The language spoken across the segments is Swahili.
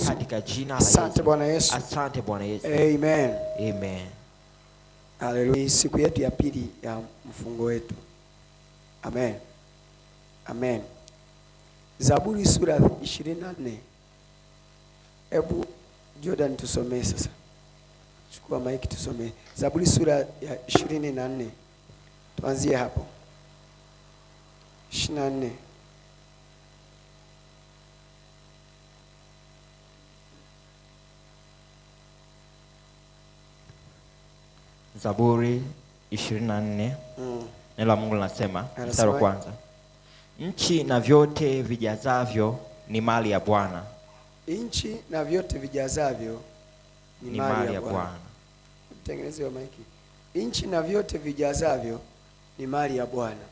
Yesu. Katika jina la Asante Bwana Yesu. Asante Bwana Yesu. Amen. Amen. Haleluya. Siku yetu ya pili ya mfungo wetu. Amen. Amen. Zaburi sura 24. Hebu Jordan tusomee sasa. Chukua maiki tusomee. Zaburi sura ya 24. Tuanzie hapo. 24. Zaburi 24. Neno la Mungu linasema mstari wa kwanza. Nchi na vyote vijazavyo ni mali ya Bwana. Nchi na vyote vijazavyo ni mali ya Bwana. Tengenezewa maiki. Nchi na vyote vijazavyo ni mali ya Bwana.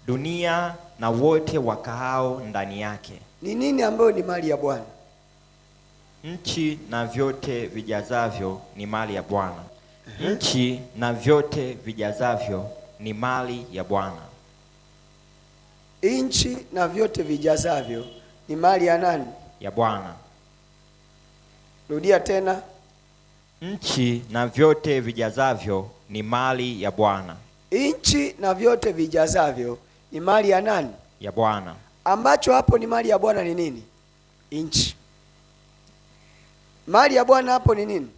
Dunia na wote wakaao ndani yake. Ni nini ambayo ni mali ya Bwana? Nchi na vyote vijazavyo ni mali ya Bwana. Nchi na vyote vijazavyo ni mali ya Bwana. Nchi na vyote vijazavyo ni mali ya nani? Ya Bwana. Rudia tena. Nchi na vyote vijazavyo ni mali ya Bwana. Nchi na vyote vijazavyo ni mali ya nani? Ya Bwana. Ambacho hapo ni mali ya Bwana ni nini? Nchi. Mali ya Bwana hapo ni nini?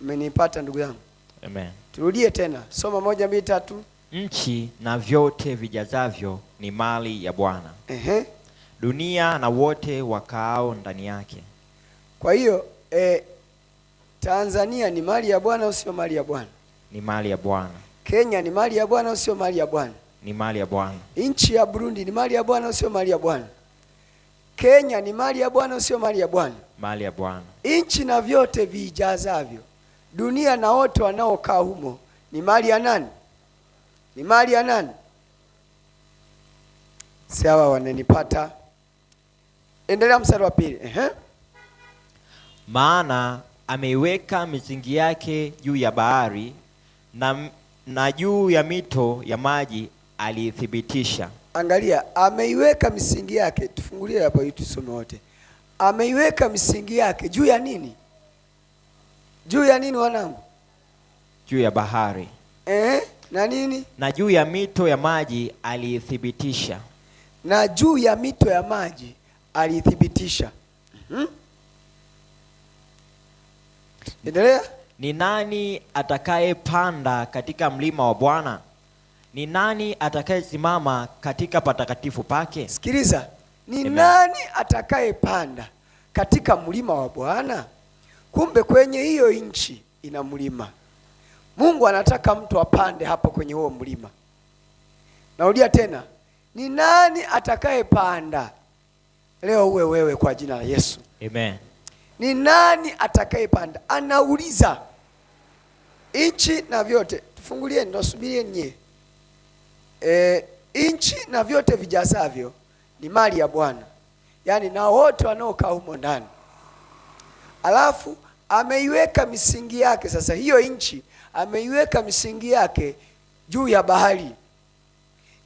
Umenipata ndugu yangu? Amen. Turudie tena. Soma 1, 2, 3. Nchi na vyote vijazavyo ni mali ya Bwana. Dunia na wote wakaao ndani yake. Kwa hiyo Tanzania ni mali ya Bwana au sio mali ya Bwana? Ni mali ya Bwana. Kenya ni mali ya Bwana au sio mali ya Bwana? Ni mali ya Bwana. Nchi ya Burundi ni mali ya Bwana au sio mali ya Bwana? Kenya ni mali ya Bwana au sio mali ya Bwana? Mali ya Bwana. Nchi na vyote vijazavyo, dunia na wote wanaokaa humo ni mali ya nani? Ni mali ya nani? Sawa, wananipata? Endelea mstari wa pili. Maana ameiweka misingi yake juu ya bahari na juu ya mito ya maji aliithibitisha. Angalia, ameiweka misingi yake. Tufungulie hapo ili tusome wote. Ameiweka misingi yake juu ya nini? Juu ya nini wanangu? Juu ya bahari. Na nini? Na juu ya mito ya maji aliithibitisha. Na juu ya mito ya maji aliithibitisha. Endelea. Ni nani atakayepanda katika mlima wa Bwana? Ni nani atakayesimama katika patakatifu pake? Sikiliza. Ni nani atakayepanda katika mlima wa Bwana? Kumbe kwenye hiyo nchi ina mlima. Mungu anataka mtu apande hapo kwenye huo mlima. Narudia tena. Ni nani atakayepanda? Leo uwe wewe kwa jina la Yesu. Amen. Ni nani atakayepanda? Anauliza. Nchi na vyote. Tufungulie ndo subirie nye. Nchi na vyote vijazavyo ni mali ya Bwana. Yaani na wote wanaokaa humo ndani. Alafu ameiweka misingi yake. Sasa hiyo nchi ameiweka misingi yake juu ya bahari.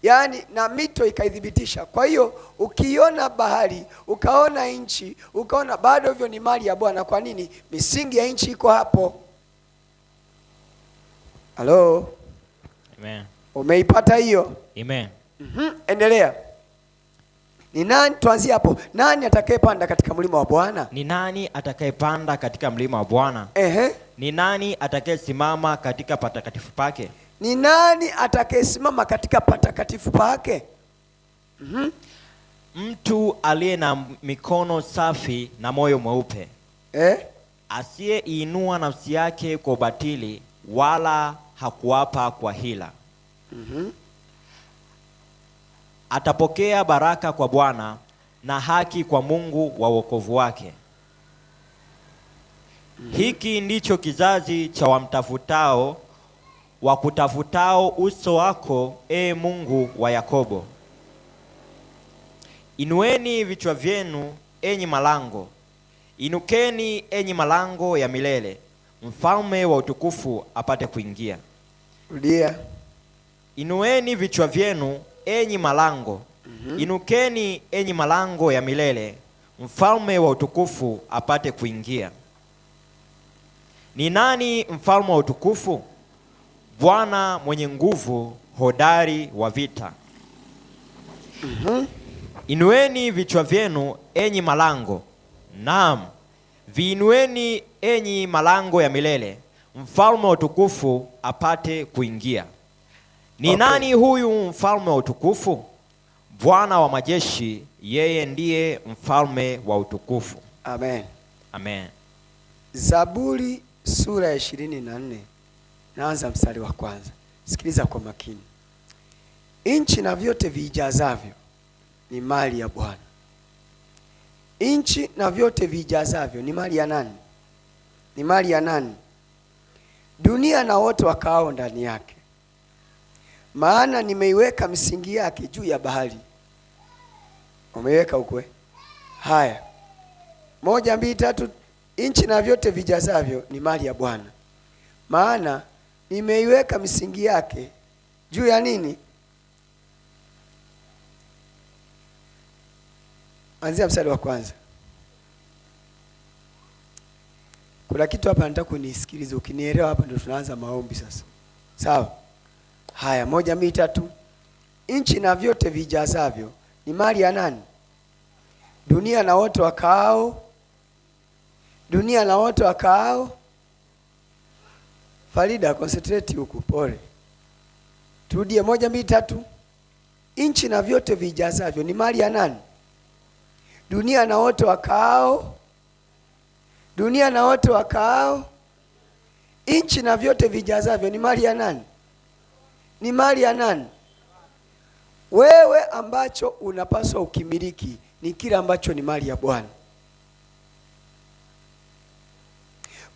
Yaani na mito ikaithibitisha. Kwa hiyo ukiona bahari, ukaona nchi, ukaona bado hivyo ni mali ya Bwana. Kwa nini? Misingi ya nchi iko hapo. Halo? Amen. Umeipata hiyo? Amen. Endelea. Ni nani, tuanzie hapo. Nani atakayepanda katika mlima wa Bwana? Ni nani atakayepanda katika mlima wa Bwana? Ni nani atakayesimama katika patakatifu pake? Ni nani atakayesimama katika patakatifu pake? Mtu aliye na mikono safi na moyo mweupe. Asiyeinua nafsi yake kwa ubatili wala hakuapa kwa hila. Atapokea baraka kwa Bwana na haki kwa Mungu wa wokovu wake. Hiki ndicho kizazi cha wamtafutao, wakutafutao uso wako, Mungu wa Yakobo. Inueni vichwa vyenu, enyi malango. Inukeni, enyi malango ya milele, mfalme wa utukufu apate kuingia. Rudia. Inueni vichwa vyenu, enyi malango. Inukeni enyi malango ya milele, mfalme wa utukufu apate kuingia. Ni nani mfalme wa utukufu? Bwana mwenye nguvu, hodari wa vita. Inueni vichwa vyenu enyi malango, naam, viinueni enyi malango ya milele, mfalme wa utukufu apate kuingia. Ni nani huyu mfalme wa utukufu? Bwana wa majeshi, yeye ndiye mfalme wa utukufu. Amen. Amen. Zaburi sura ya 24, naanza mstari wa kwanza. Sikiliza kwa makini. Nchi na vyote vijazavyo ni mali ya Bwana. Nchi na vyote vijazavyo ni mali ya nani? Ni mali ya nani? Dunia na wote wakaao ndani yake. Maana nimeiweka misingi yake juu ya bahari. Umeweka huko? Haya. 1, 2, 3. Nchi na vyote vijazavyo ni mali ya Bwana. Maana nimeiweka misingi yake juu ya nini? Anzia mstari wa kwanza. Kuna kitu hapa nataka kunisikilize, ukinielewa hapa ndio tunaanza maombi sasa. Sawa? Haya, 1, 2, 3. Nchi na vyote vijazavyo ni mali ya nani? Dunia na wote wakaao. Dunia na wote wakaao. Farida, concentrate huku, pole. Turudie 1, 2, 3. Nchi na vyote vijazavyo ni mali ya nani? Dunia na wote wakaao. Dunia na wote wakaao. Nchi na vyote vijazavyo ni mali ya nani? Ni mali ya nani? Wewe ambacho unapaswa ukimiliki ni kile ambacho ni mali ya Bwana.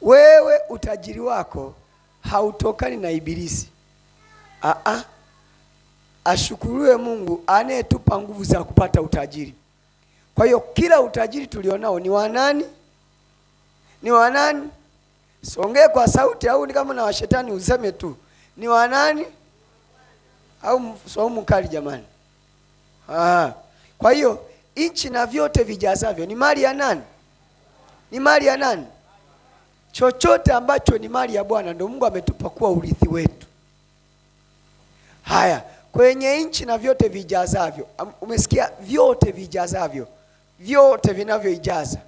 Wewe utajiri wako hautokani na ibilisi. Ashukuriwe Mungu anayetupa nguvu za kupata utajiri. Kwa hiyo kila utajiri tulionao ni wa nani? Ni wa nani? Songee kwa sauti, au ni kama na washetani useme tu. Ni wa nani? Au somo kali jamani. Kwa hiyo nchi na vyote vijazavyo ni mali ya nani? Ni mali ya nani? Chochote ambacho ni mali ya Bwana ndio Mungu ametupa kuwa urithi wetu. Haya, kwenye nchi na vyote vijazavyo. Umesikia? Vyote vijazavyo. Vyote vinavyoijaza.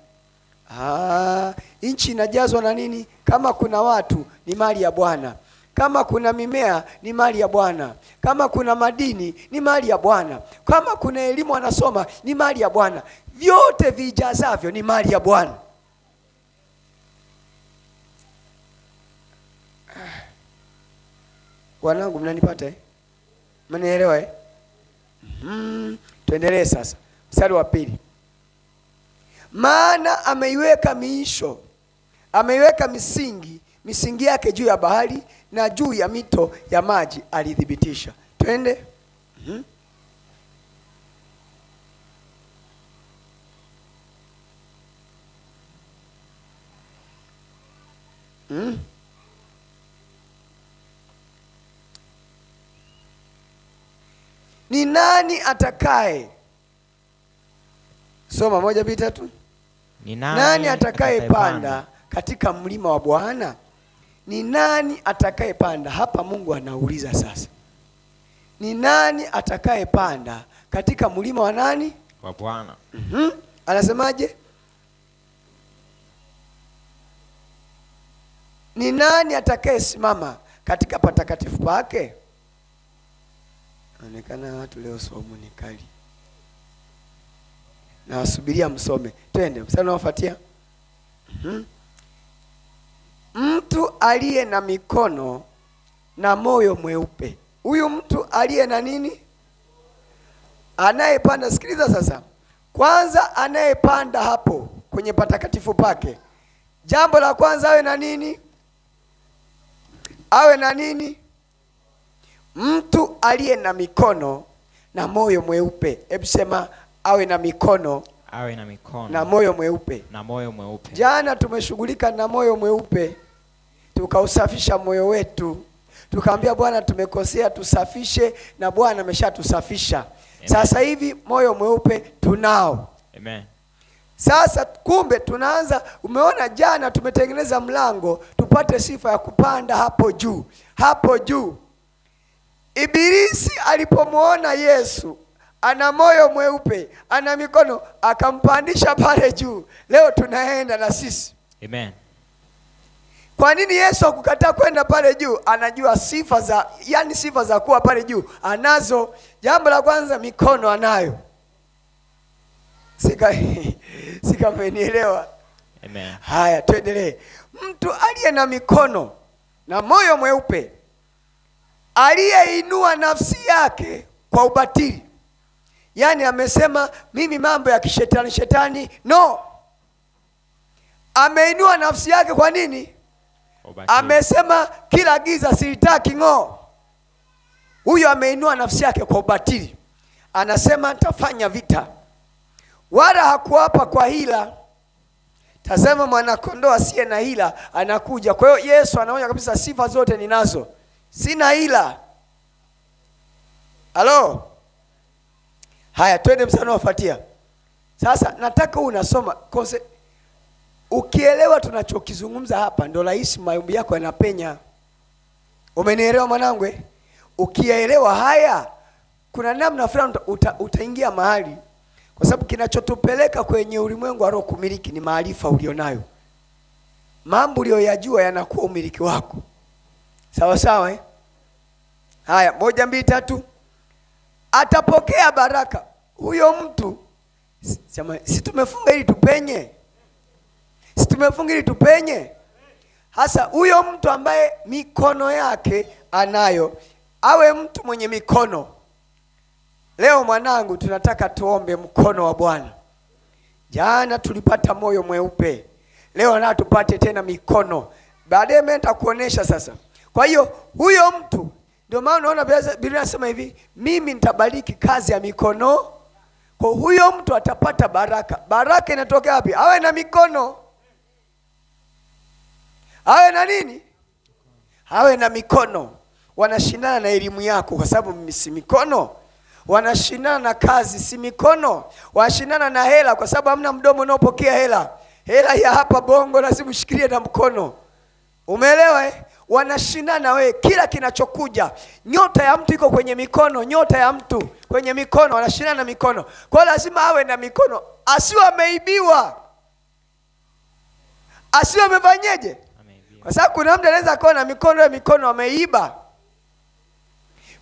Nchi inajazwa na nini? Kama kuna watu ni mali ya Bwana. Kama kuna mimea ni mali ya Bwana. Kama kuna madini ni mali ya Bwana. Kama kuna elimu anasoma ni mali ya Bwana. Vyote vijazavyo ni mali ya Bwana. Wanangu, mnanipata? Mnaelewa? Tuendelee sasa. Mstari wa 2. Maana ameiweka miisho, ameiweka misingi yake juu ya bahari, na juu ya mito ya maji alithibitisha. Twende. Ni nani atakaye? Soma 1, 2, 3. Ni nani atakaye panda katika mlima wa Bwana? Ni nani atakaye panda? Hapa Mungu anauliza sasa. Ni nani atakaye panda katika mlima wa nani? Wa Bwana. Anasemaje? Ni nani atakaye simama katika patakatifu pake? Inaonekana watu leo somo ni kali. Na wasubiria msome. Twende mstari unaofuatia. Mtu aliye na mikono na moyo mweupe. Huyu mtu aliye na nini? Anayepanda. Sikiliza sasa. Kwanza anayepanda hapo kwenye patakatifu pake, jambo la kwanza awe na nini? Awe na nini? Mtu aliye na mikono na moyo mweupe. Hebu sema awe na mikono. Awe na mikono na moyo mweupe. Na moyo mweupe. Jana tumeshughulika na moyo mweupe. Tukausafisha moyo wetu. Tukamwambia Bwana tumekosea, tusafishe, na Bwana ameshatusafisha. Sasa hivi moyo mweupe tunao. Amen. Sasa kumbe tunaanza, umeona jana tumetengeneza mlango tupate sifa ya kupanda hapo juu. Hapo juu Ibilisi alipomuona Yesu ana moyo mweupe, ana mikono, akampandisha pale juu. Leo tunaenda na sisi. Amen. Kwa nini Yesu akukataa kwenda pale juu? Anajua sifa za, yani sifa za kuwa pale juu anazo. Jambo la kwanza, mikono anayo. Sikapenielewa. Amen. Haya, tuendelee. Mtu aliye na mikono na moyo mweupe, aliyeinua nafsi yake kwa ubatili, yani amesema mimi mambo ya kishetani shetani no, ameinua nafsi yake kwa nini? Amesema kila giza silitaki ng'o. Huyo ameinua nafsi yake kwa ubatili, anasema nitafanya vita, wala hakuapa kwa hila. Tazama mwanakondoo asiye na hila anakuja. Kwa hiyo Yesu anaona kabisa sifa zote ninazo, sina hila. Halo. Haya, twende msano wafuatia. Sasa nataka unasoma ukielewa tunachokizungumza hapa, ndio rahisi maombi yako yanapenya. Umenielewa mwanangu? Ukielewa haya, kuna namna fulani utaingia mahali, kwa sababu kinachotupeleka kwenye ulimwengu wa roho kumiliki ni maarifa ulionayo. Mambo uliyoyajua yanakuwa umiliki wako. Sawa sawa eh? Haya, 1 2 3. Atapokea baraka huyo mtu. Si tumefunga ili tupenye? Si tumefunga ili tupenye? Hasa huyo mtu ambaye mikono yake anayo, awe mtu mwenye mikono. Leo mwanangu, tunataka tuombe mkono wa Bwana. Jana tulipata moyo mweupe, leo na tupate tena mikono. Baadaye mimi nitakuonesha sasa. Kwa hiyo huyo mtu, ndio maana unaona Biblia inasema hivi, mimi nitabariki kazi ya mikono. Kwa huyo mtu atapata baraka. Baraka inatoka wapi? Awe na mikono. Awe na nini? Awe na mikono. Wanashindana na elimu yako kwa sababu si mikono. Wanashindana na kazi, si mikono. Wanashindana na hela kwa sababu hamna mdomo unaopokea hela. Hela ya hapa Bongo lazima ushikilie na mkono. Umeelewa eh? Wanashindana wewe, kila kinachokuja. Nyota ya mtu iko kwenye mikono, nyota ya mtu kwenye mikono, wanashindana na mikono. Kwa lazima awe na mikono, asiwe ameibiwa. Asiwe amefanyeje? Kwa sababu kuna mtu anaweza kuwa na mikono ya mikono ameiba.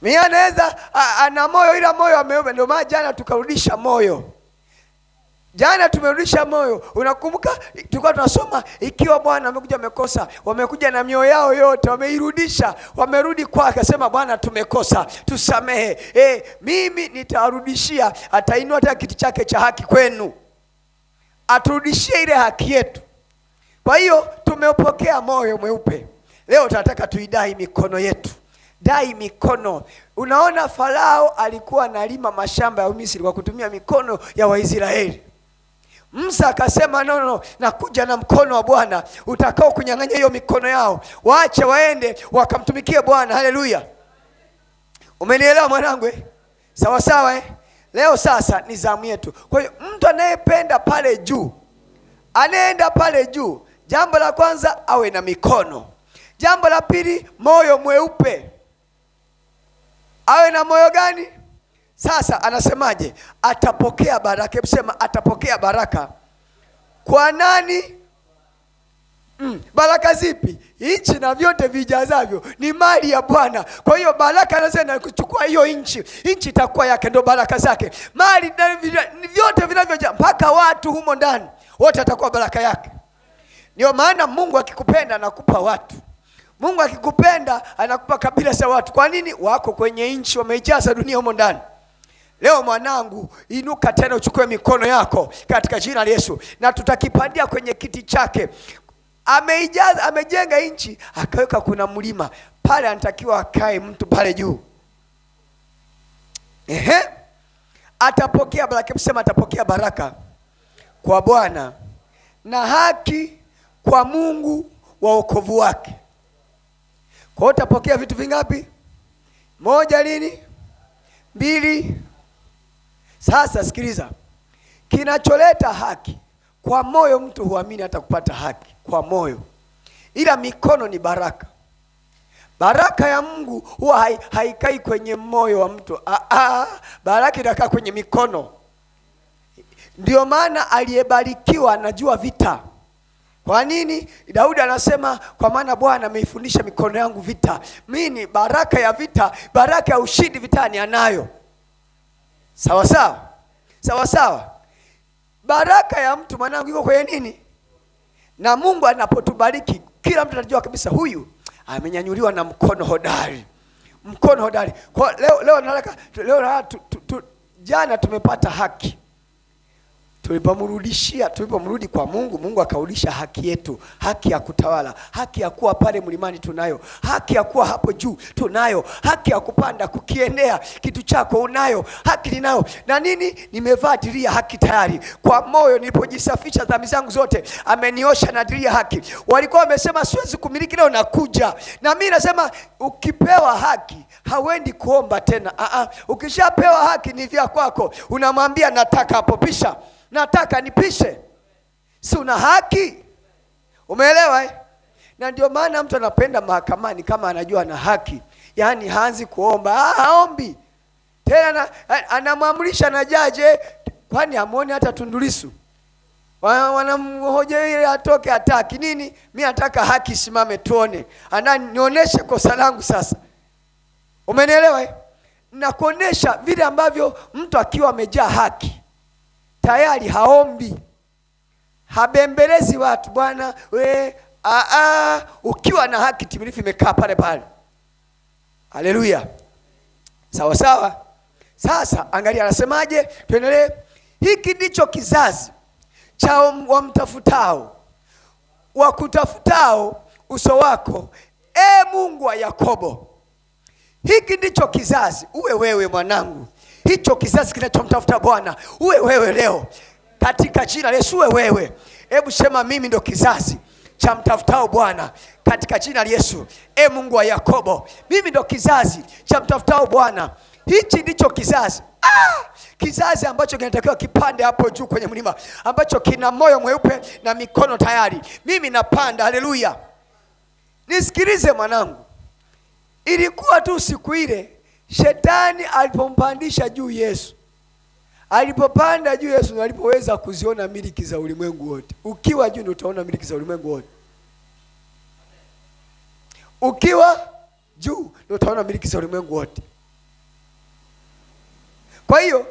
Mimi anaweza ana moyo ila moyo ameiba. Ndio maana jana tukarudisha moyo. Jana tumerudisha moyo. Unakumbuka tulikuwa tunasoma ikiwa Bwana amekuja amekosa, wamekuja na mioyo yao yote, wameirudisha, wamerudi kwake, akasema Bwana tumekosa, tusamehe. Mimi nitawarudishia, atainua hata kiti chake cha haki kwenu. Aturudishie ile haki yetu. Kwa hiyo tumeupokea moyo mweupe. Leo tunataka tuidai mikono yetu. Dai mikono. Unaona Farao alikuwa analima mashamba ya Misri kwa kutumia mikono ya Waisraeli. Musa akasema no, nakuja na mkono wa Bwana utakao kunyang'anya hiyo mikono yao. Waache waende wakamtumikie Bwana. Haleluya. Umenielewa mwanangu eh? Sawa sawa eh? Leo sasa ni zamu yetu. Kwa hiyo mtu anayependa pale juu, anaenda pale juu, jambo la kwanza awe na mikono. Jambo la pili, moyo mweupe. Awe na moyo gani? Sasa anasemaje? Atapokea baraka. Hebu sema atapokea baraka. Kwa nani? Baraka zipi? Nchi na vyote vijazavyo ni mali ya Bwana. Kwa hiyo baraka anasema kuchukua hiyo nchi. Nchi itakuwa yake, ndio baraka zake. Mali vyote vinavyojaa mpaka watu humo ndani, wote atakuwa baraka yake. Ndio maana Mungu akikupenda anakupa watu. Mungu akikupenda anakupa kabila za watu. Kwa nini? Wako kwenye nchi, wameijaza dunia humo ndani. Leo mwanangu, inuka tena uchukue mikono yako katika jina la Yesu, na tutakipandia kwenye kiti chake. Ameijaza, amejenga nchi, akaweka kuna mlima pale, anatakiwa akae mtu pale juu. Atapokea baraka. Sema atapokea baraka kwa Bwana na haki kwa Mungu wa wokovu wake. Kwa hiyo utapokea vitu vingapi? 1 lini? 2 Sasa sikiliza, kinacholeta haki kwa moyo, mtu huamini hata kupata haki kwa moyo, ila mikono ni baraka. Baraka ya Mungu huwa haikai kwenye moyo wa mtu. Baraka inakaa kwenye mikono. Ndio maana aliyebarikiwa anajua vita. Kwa nini? Daudi anasema kwa maana Bwana ameifundisha mikono yangu vita. Mimi baraka ya vita, baraka ya ushindi vitani anayo. Sawa sawa? Sawa sawa. Baraka ya mtu mwanangu iko kwenye nini? Na Mungu anapotubariki, kila mtu anajua kabisa huyu amenyanyuliwa na mkono hodari. Mkono hodari. Kwa leo jana tumepata haki. Tulipomrudi kwa Mungu, Mungu akarudisha haki yetu, haki ya kutawala, haki ya kuwa pale mlimani tunayo, haki ya kuwa hapo juu tunayo, haki ya kupanda kukiendea kitu chako unayo, haki ninayo. Na nini? Nimevaa diria haki tayari. Kwa moyo nilipojisafisha dhambi zangu zote, ameniosha na diria haki. Walikuwa wamesema siwezi kumiliki, leo nakuja. Na mimi nasema ukipewa haki, hauendi kuomba tena. Ukishapewa haki ni vya kwako. Unamwambia nataka hapo pisha. Nataka nipishe. Si una haki? Umeelewa? Na ndio maana mtu anapenda mahakamani kama anajua na haki. Yaani haanzi kuomba. Haombi. Tena anamwamrisha na jaje, kwani amuone hata Tundu Lissu. Wanamhoja ile atoke, hataki. Nini? Mimi nataka haki simame tuone. Nionyeshe kosa langu sasa. Umenielewa? Na kuonesha vile ambavyo mtu akiwa amejaa haki tayari haombi, habembelezi watu. Bwana we ukiwa na haki timilifu imekaa pale pale. Haleluya. Sawa sawa. Sasa angalia anasemaje, tuendelee. Hiki ndicho kizazi cha wamtafutao, wakutafutao uso wako, Mungu wa Yakobo. Hiki ndicho kizazi, uwe wewe mwanangu. Hicho kizazi kinachomtafuta Bwana, uwe wewe leo. Katika jina la Yesu uwe wewe. Hebu sema mimi ndo kizazi cha mtafutao Bwana. Katika jina la Yesu. Mungu wa Yakobo, mimi ndo kizazi cha mtafutao Bwana. Hichi ndicho kizazi. Kizazi ambacho kinatakiwa kipande hapo juu kwenye mlima, ambacho kina moyo mweupe na mikono tayari. Mimi napanda. Haleluya. Nisikilize mwanangu. Ilikuwa tu siku ile Shetani alipompandisha juu Yesu. Alipopanda juu Yesu, alipoweza kuziona miliki za ulimwengu wote. Ukiwa juu utaona miliki za ulimwengu wote. Ukiwa juu utaona miliki za ulimwengu wote. Kwa hiyo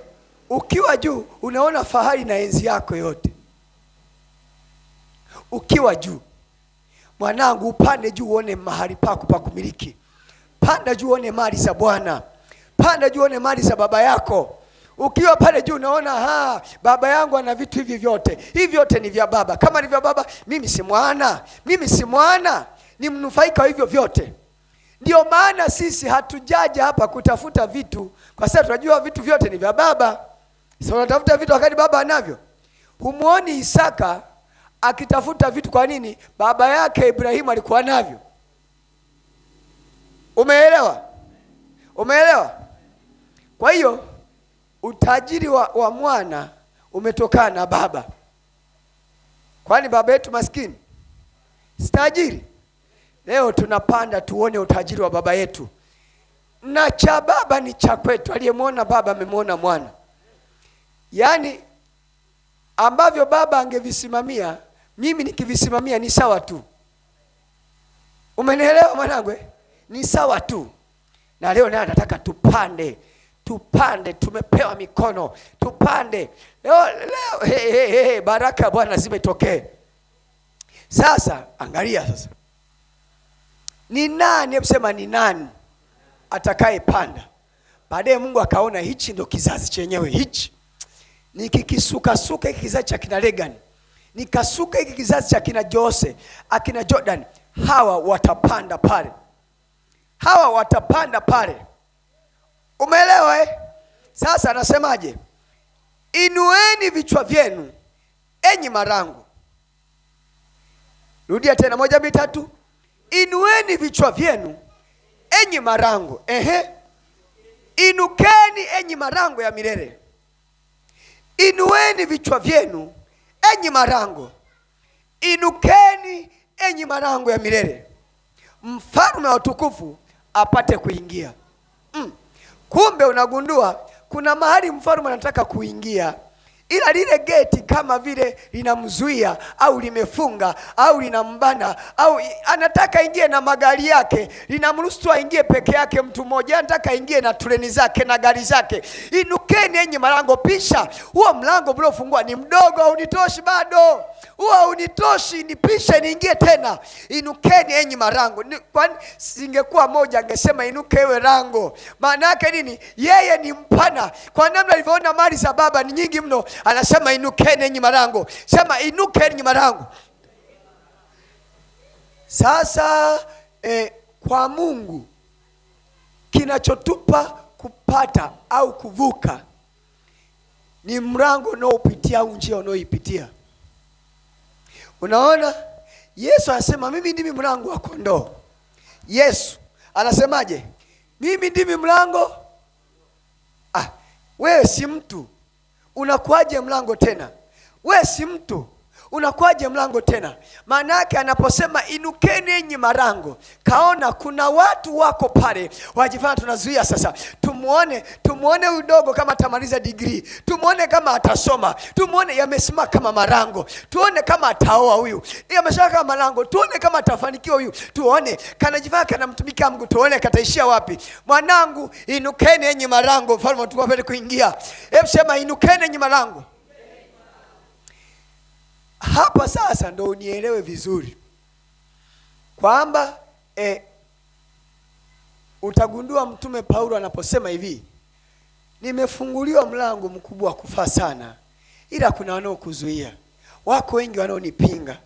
ukiwa juu unaona fahari na enzi yako yote. Ukiwa juu mwanangu, upande juu uone mahali pako pa kumiliki. Panda juu uone mali za Bwana. Panda juu uone mali za baba yako. Ukiwa pale juu unaona baba yangu ana vitu hivi vyote. Hivi vyote ni vya baba. Kama ni vya baba, mimi si mwana. Mimi si mwana, ni mnufaika hivyo vyote. Ndio maana sisi hatujaja hapa kutafuta vitu, kwa sababu tunajua vitu vyote ni vya baba. Sasa unatafuta vitu wakati baba anavyo. Humuoni Isaka akitafuta vitu, kwa nini? Baba yake Ibrahimu alikuwa navyo. Umeelewa? Umeelewa? Kwa hiyo utajiri wa mwana umetokana na baba. Kwani baba yetu maskini? Sitajiri. Leo tunapanda tuone utajiri wa baba yetu. Na cha baba ni cha kwetu. Aliyemwona baba amemwona mwana. Yaani ambavyo baba angevisimamia, mimi nikivisimamia ni sawa tu. Umenielewa mwanangu? Ni sawa tu. Na leo naye nataka tupande. Tumepewa mikono, tupande. Leo baraka Bwana zimetokea. Sasa angalia sasa. Ni nani, hebu sema ni nani atakaye panda? Baadaye Mungu akaona hichi ndo kizazi chenyewe hichi. Nikikisuka hiki kizazi cha kina Regan, nikasuka hiki kizazi cha kina Jose, akina Jordan, hawa watapanda pale. Hawa watapanda pale. Umeelewa? Sasa anasemaje? Inueni vichwa vyenu enyi marango. Rudia tena 1 2 3. Inueni vichwa vyenu enyi marango. Inukeni enyi marango ya milele. Inueni vichwa vyenu enyi malango, inukeni enyi malango ya milele, mfalme wa utukufu apate kuingia. Kumbe unagundua kuna mahali mfalme anataka kuingia, ila lile geti kama vile linamzuia au limefunga au linambana, au anataka ingie na magari yake, linamruhusu aingie peke yake. Mtu mmoja anataka ingie na treni zake na gari zake. Inukeni enyi malango. Pisha huo mlango uliofungwa ni mdogo, haunitoshi bado, huo haunitoshi, nipishe niingie tena. Inukeni enyi malango. Kwani singekuwa moja angesema inuke ewe lango? Maana yake nini? Yeye ni mpana, kwa namna alivyoona mali za baba ni nyingi mno, anasema inukeni enyi malango. Sema inukeni enyi malango. Sasa kwa Mungu kinachotupa kupata au kuvuka ni mlango unaopitia au njia unaoipitia. Unaona, Yesu anasema mimi ndimi mlango wa kondoo. Yesu anasemaje? Mimi ndimi mlango. Wewe si mtu, unakuaje mlango tena? Wewe si mtu, unakuaje mlango tena? Maana yake anaposema inukeni enyi malango, kaona kuna watu wako pale wajifanya tunazuia. Sasa tumuone udogo kama atamaliza degree, tumuone kama atasoma, tumuone yamesimama kama malango, tuone kama ataoa huyu, yameshaka kama malango, tuone kama atafanikiwa huyu, tuone kanajifanya kanamtumikia Mungu, tuone kataishia wapi. Mwanangu, inukeni enyi malango, mfalme atakuwa pale kuingia. Hebu sema inukeni enyi malango. Hapa sasa ndo unielewe vizuri kwamba utagundua Mtume Paulo anaposema hivi, nimefunguliwa mlango mkubwa wa kufaa sana, ila kuna wanaokuzuia. Wako wengi wanaonipinga.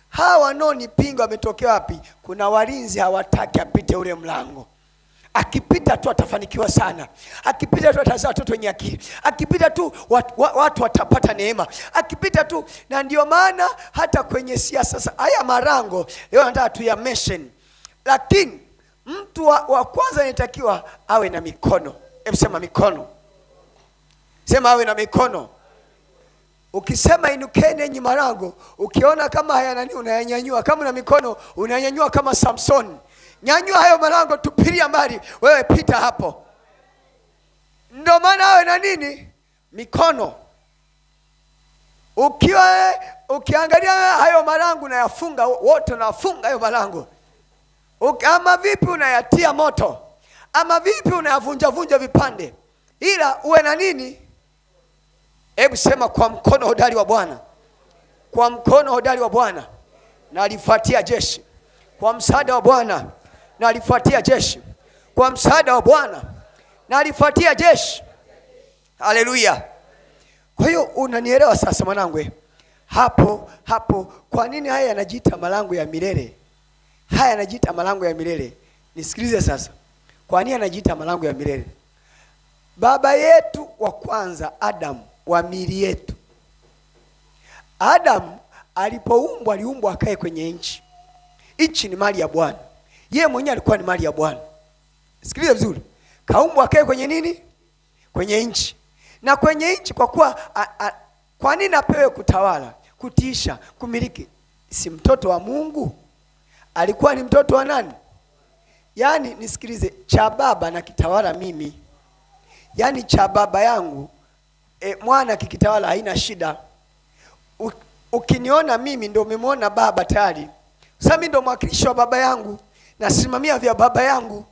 Hawa wanaonipinga wametokea wapi? Kuna walinzi hawataki apite ule mlango. Akipita tu atafanikiwa sana, akipita tu atazaa watoto wenye akili, akipita tu watu watapata neema, akipita tu. Na ndio maana hata kwenye siasa sasa haya malango leo nataka tu ya mention. Lakini mtu wa kwanza anatakiwa awe na mikono. Hebu sema mikono. Sema awe na mikono. Ukisema inukeni enyi malango, ukiona kama haya nani unayanyanyua, kama una mikono unayanyanyua kama Samson. Nyanyua hayo malango, tupilia mbali, wewe pita hapo. Ndio maana awe na nini? Mikono. Ukiangalia hayo malango unayafunga wote, unafunga hayo malango. Ama vipi unayatia moto, ama vipi unayavunja vipande, ila uwe na nini? Hebu sema kwa mkono hodari wa Bwana. Kwa mkono hodari wa Bwana na alifuatia jeshi. Kwa msaada wa Bwana na alifuatia jeshi. Kwa msaada wa Bwana na alifuatia jeshi. Haleluya. Kwa hiyo unanielewa sasa mwanangu? Hapo kwa nini haya yanajiita malango ya milele? Haya yanajiita malango ya milele. Nisikilize sasa. Kwa nini yanajiita malango ya milele? Baba yetu wa kwanza Adam, wa miili yetu, Adam alipoumbwa aliumbwa akae kwenye nchi. Nchi ni mali ya Bwana. Yeye mwenyewe alikuwa ni mali ya Bwana. Sikiliza vizuri. Kaumbwa akae kwenye nini? Kwenye nchi. Na kwenye nchi kwa nini apewe kutawala, kutiisha, kumiliki? Si mtoto wa Mungu? Alikuwa ni mtoto wa nani? Yaani nisikilize, cha baba na kitawala mimi. Yaani cha baba yangu mwana kikitawala haina shida. Ukiniona mimi ndio umemwona baba tayari. Sasa mimi ndio mwakilishi wa baba yangu, nasimamia vya baba yangu,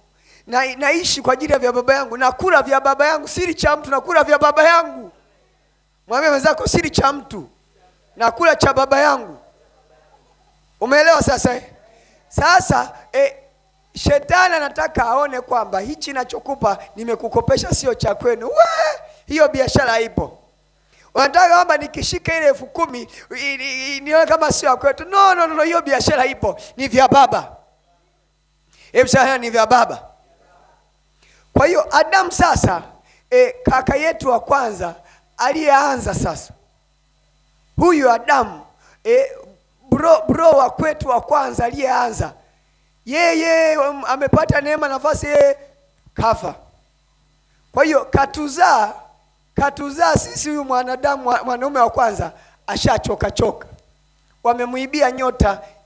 naishi kwa ajili ya vya baba yangu, nakula vya baba yangu, siri cha mtu, nakula vya baba yangu. Mwambie mwenzako siri cha mtu, nakula cha baba yangu. Umeelewa sasa? Sasa shetani anataka aone kwamba hichi ninachokupa nimekukopesha sio cha kwenu. Hiyo biashara haipo. Wanataka kwamba nikishika ile 10,000 nione kama sio kwetu. No, hiyo biashara ipo, ni vya baba. Hebu sasa ni vya baba. Kwa hiyo Adam sasa kaka yetu wa kwanza aliyeanza sasa. Huyu Adam bro wa kwetu wa kwanza aliyeanza. Yeye amepata neema, nafasi, kafa. Kwa hiyo katuzaa katuzaa sisi, huyu mwanadamu mwanaume wa kwanza ashachoka choka. Wamemuibia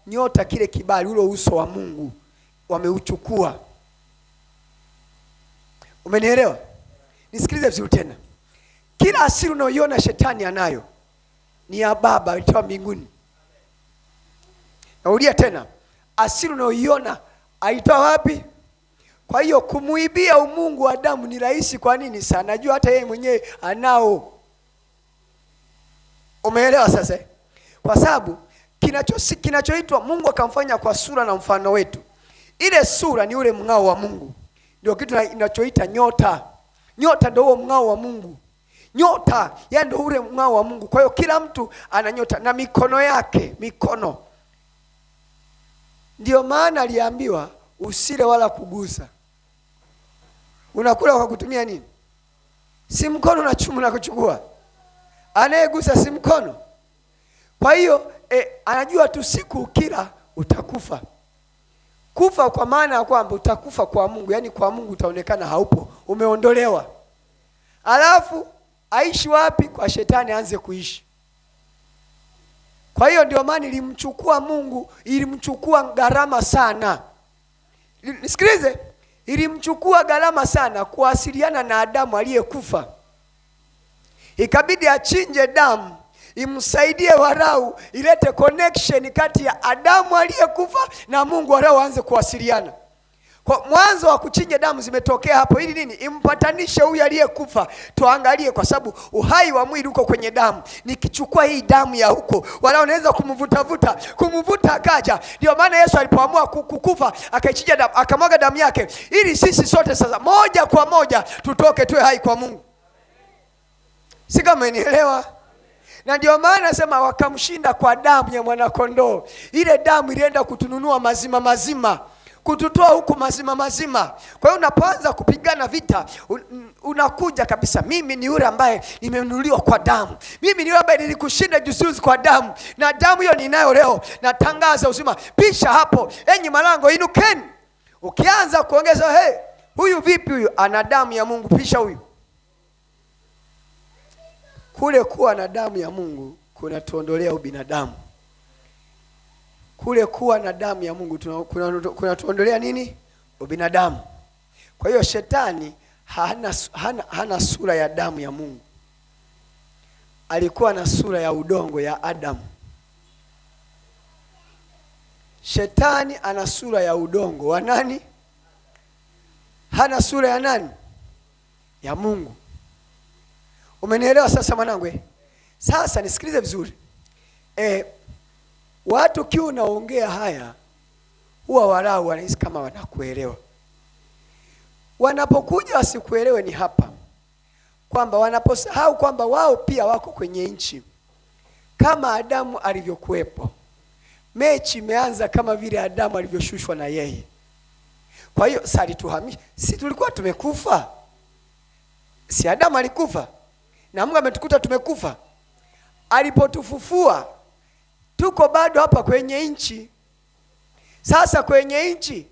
nyota kile kibali, ule uso wa Mungu wameuchukua. Umenielewa? Nisikilize vizuri tena. Kila asili unayoiona shetani anayo ni ya Baba alitoa mbinguni. Narudia tena, asili unayoiona alitoa wapi? Kwa hiyo kumuibia umungu wa Adamu ni rahisi. Kwa nini? Sana najua hata yeye mwenyewe anao. Umeelewa sasa? Kwa sababu kinachoitwa Mungu akamfanya kwa sura na mfano wetu. Ile sura ni ule mng'ao wa Mungu. Ndio kitu inachoita nyota. Nyota ndio huo mng'ao wa Mungu. Nyota yani ndio ule mng'ao wa Mungu. Kwa hiyo kila mtu ana nyota na mikono yake, mikono. Ndio maana aliambiwa usile wala kugusa. Unakula kwa kutumia nini? Si mkono na chumu na kuchukua. Anayegusa si mkono. Kwa hiyo anajua tu siku ukila utakufa. Kufa kwa maana ya kwamba utakufa kwa Mungu, yani kwa Mungu utaonekana haupo, umeondolewa. Alafu aishi wapi? Kwa shetani aanze kuishi. Kwa hiyo ndio maana ilimchukua Mungu, ilimchukua gharama sana. Nisikilize, ilimchukua gharama sana kuwasiliana na Adamu aliyekufa. Ikabidi achinje damu imsaidie warau, ilete connection kati ya Adamu aliyekufa na Mungu, warau aanze kuwasiliana. Kwa mwanzo wa kuchinja damu zimetokea hapo ili nini? Impatanishe huyu aliyekufa. Tuangalie, kwa sababu uhai wa mwili uko kwenye damu. Nikichukua hii damu ya huko, wala unaweza kumvuta akaja. Ndio maana Yesu alipoamua kukufa akaichinja damu, akamwaga damu yake ili sisi sote sasa moja kwa moja tutoke tuwe hai kwa Mungu. Si kama unielewa? Na ndio maana nasema wakamshinda kwa damu ya mwanakondoo. Ile damu ilienda kutununua mazima, kututoa huku mazima. Kwa hiyo unapoanza kupigana vita, unakuja kabisa, mimi ni yule ambaye nimenunuliwa kwa damu. Mimi ni yule ambaye nilikushinda juzi kwa damu. Na damu hiyo ninayo leo, natangaza uzima. Pisha hapo, enyi malango inukeni. Ukianza kuongeza, huyu vipi huyu? Ana damu ya Mungu, pisha huyu. Kule kuwa na damu ya Mungu kunatuondolea ubinadamu. Kule kuwa na damu ya Mungu kunatuondolea nini? Ubinadamu. Kwa hiyo shetani hana sura ya damu ya Mungu. Alikuwa na sura ya udongo ya Adamu. Shetani ana sura ya udongo wa nani? Hana sura ya nani? Ya Mungu. Umenielewa sasa mwanangu? Sasa nisikilize vizuri. Watu kiu unaongea haya huwa warau wanahisi kama wanakuelewa. Wanapokuja wasikuelewe ni hapa, kwamba wanaposahau kwamba wao pia wako kwenye nchi kama Adamu alivyokuwepo. Mechi imeanza kama vile Adamu alivyoshushwa na yeye. Kwa hiyo salituhamisha, si tulikuwa tumekufa? Si Adamu alikufa na Mungu ametukuta tumekufa? Alipotufufua tuko bado hapa kwenye nchi. Sasa kwenye nchi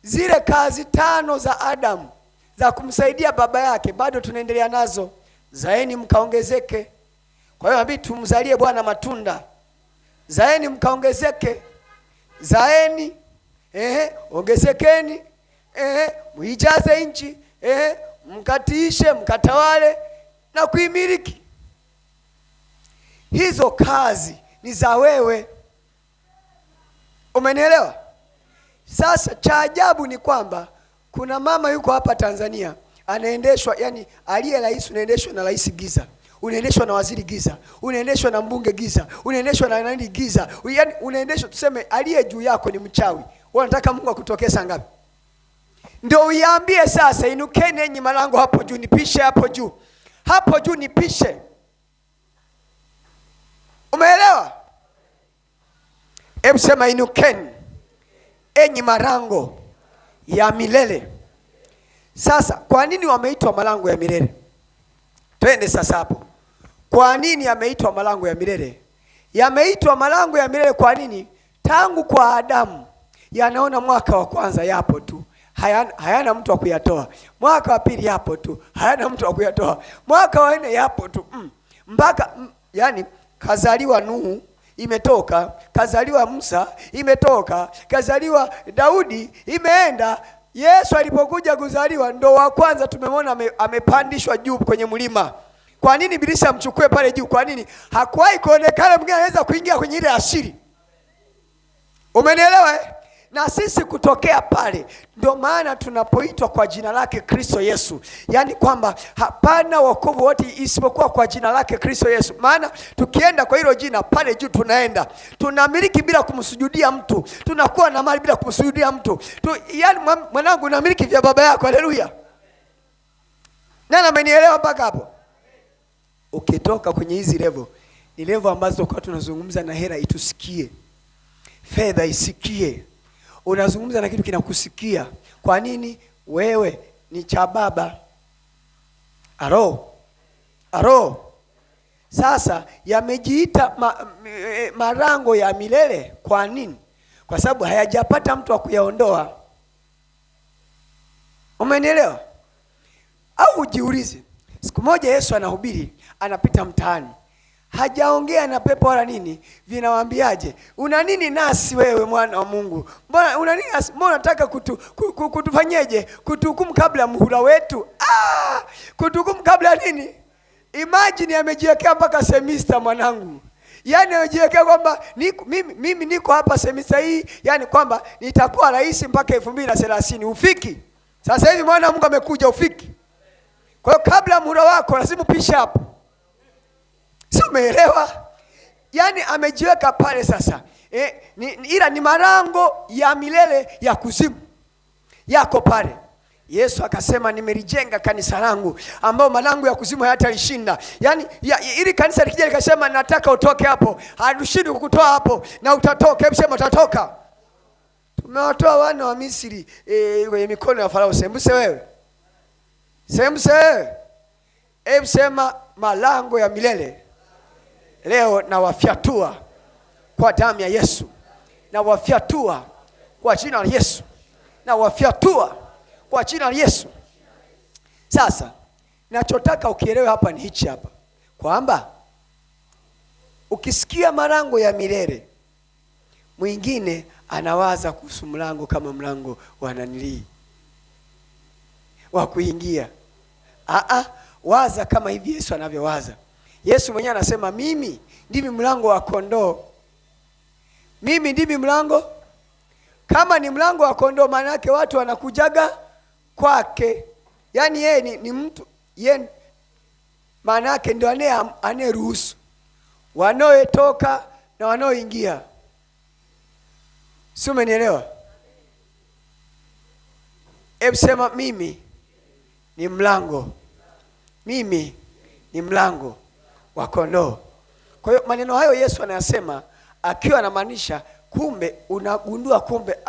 zile kazi 5 za Adamu za kumsaidia baba yake bado tunaendelea nazo. Zaeni mkaongezeke. Kwa hiyo inabidi tumzalie Bwana matunda. Zaeni mkaongezeke. Zaeni, ongezekeni, muijaze nchi, mkatiishe, mkatawale na kuimiliki. Hizo kazi ni za wewe. Umenielewa? Sasa cha ajabu ni kwamba kuna mama yuko hapa Tanzania anaendeshwa, yani aliye rais unaendeshwa na rais giza, unaendeshwa na waziri giza, unaendeshwa na mbunge giza, unaendeshwa na nani giza, yani unaendeshwa, tuseme aliye juu yako ni mchawi. Wewe unataka Mungu akutokee saa ngapi? Ndio uiambie sasa, inukeni enyi malango hapo juu, nipishe hapo juu. Hapo juu nipishe. Umeelewa? Hebu sema inukeni enyi malango ya milele. Sasa kwa nini wameitwa malango ya milele? Twende sasa hapo. Kwa nini yameitwa malango ya milele? Yameitwa malango ya milele kwa nini? Tangu kwa Adamu yanaona mwaka wa kwanza yapo tu. hayana mtu wa kuyatoa. Mwaka wa pili yapo tu, hayana mtu wa kuyatoa. Mwaka wa 4 yapo tu, mpaka yani kazaliwa Nuhu, imetoka. Kazaliwa Musa, imetoka. Kazaliwa Daudi, imeenda. Yesu alipokuja kuzaliwa ndo wa kwanza tumemwona amepandishwa juu kwenye mlima. Kwa nini Ibilisi amchukue pale juu? Kwa nini? Hakuwahi kuonekana mwingine anaweza kuingia kwenye ile asili. Umenielewa? Na sisi kutokea pale, ndio maana tunapoitwa kwa jina lake Kristo Yesu. Yaani kwamba hapana wokovu wote isipokuwa kwa jina lake Kristo Yesu. Maana tukienda kwa hilo jina pale juu tunaenda. Tunamiliki bila kumsujudia mtu. Tunakuwa na mali bila kumsujudia mtu. Yaani mwanangu, unamiliki vya baba yako. Haleluya. Nani amenielewa mpaka hapo? Ukitoka kwenye hizi level, ni level ambazo kwa tunazungumza na hela itusikie. Fedha isikie. Unazungumza na kitu kinakusikia. Kwa nini? Wewe ni cha baba. Aro. Sasa yamejiita malango ya milele. Kwa nini? Kwa sababu hayajapata mtu wa kuyaondoa. Umenielewa? Au ujiulize, siku moja Yesu anahubiri, anapita mtaani. Hajaongea na pepo wala nini. Vinawaambiaje? Una nini nasi wewe mwana wa Mungu? Mbona una nini nasi? Mbona unataka kutufanyeje? Kutuhukumu kabla muhula wetu? Kutuhukumu kabla nini? Imagine amejiwekea mpaka semester mwanangu. Yaani amejiwekea kwamba mimi niko hapa semester hii, yani kwamba nitakuwa rais mpaka 2030. Ufiki. Sasa hivi mwana wa Mungu amekuja, ufiki. Kwa hiyo kabla muhula wako lazima upishe hapo. Sio, umeelewa? Yaani amejiweka pale sasa. Ila ni malango ya milele ya kuzimu yako pale. Yesu akasema nimelijenga kanisa langu ambao malango ya kuzimu hayatalishinda. Yaani ili kanisa likija likasema nataka utoke hapo, hatushindi kukutoa hapo, na utatoka. Hebu sema utatoka. Tumewatoa wana wa Misri kwenye mikono ya Farao. Sembuse wewe. Hebu sema malango ya milele. Leo na wafyatua kwa damu ya Yesu. Na wafyatua kwa jina la Yesu. Na wafyatua kwa jina la Yesu. Sasa ninachotaka ukielewe hapa ni hichi hapa, kwamba ukisikia malango ya milele, mwingine anawaza kuhusu mlango kama mlango wa nanilii wa kuingia. Waza kama hivi Yesu anavyowaza. Yesu mwenyewe anasema mimi ndimi mlango wa kondoo. Mimi ndimi mlango. Kama ni mlango wa kondoo, maana yake watu wanakujaga kwake. Yaani yeye ni mtu, yeye maana yake ndio anayeruhusu wanaotoka na wanaoingia. Si umenielewa? Hebu sema mimi ni mlango. Mimi ni mlango wa kondoo. Kwa hiyo maneno hayo Yesu anayasema akiwa anamaanisha, kumbe unagundua kumbe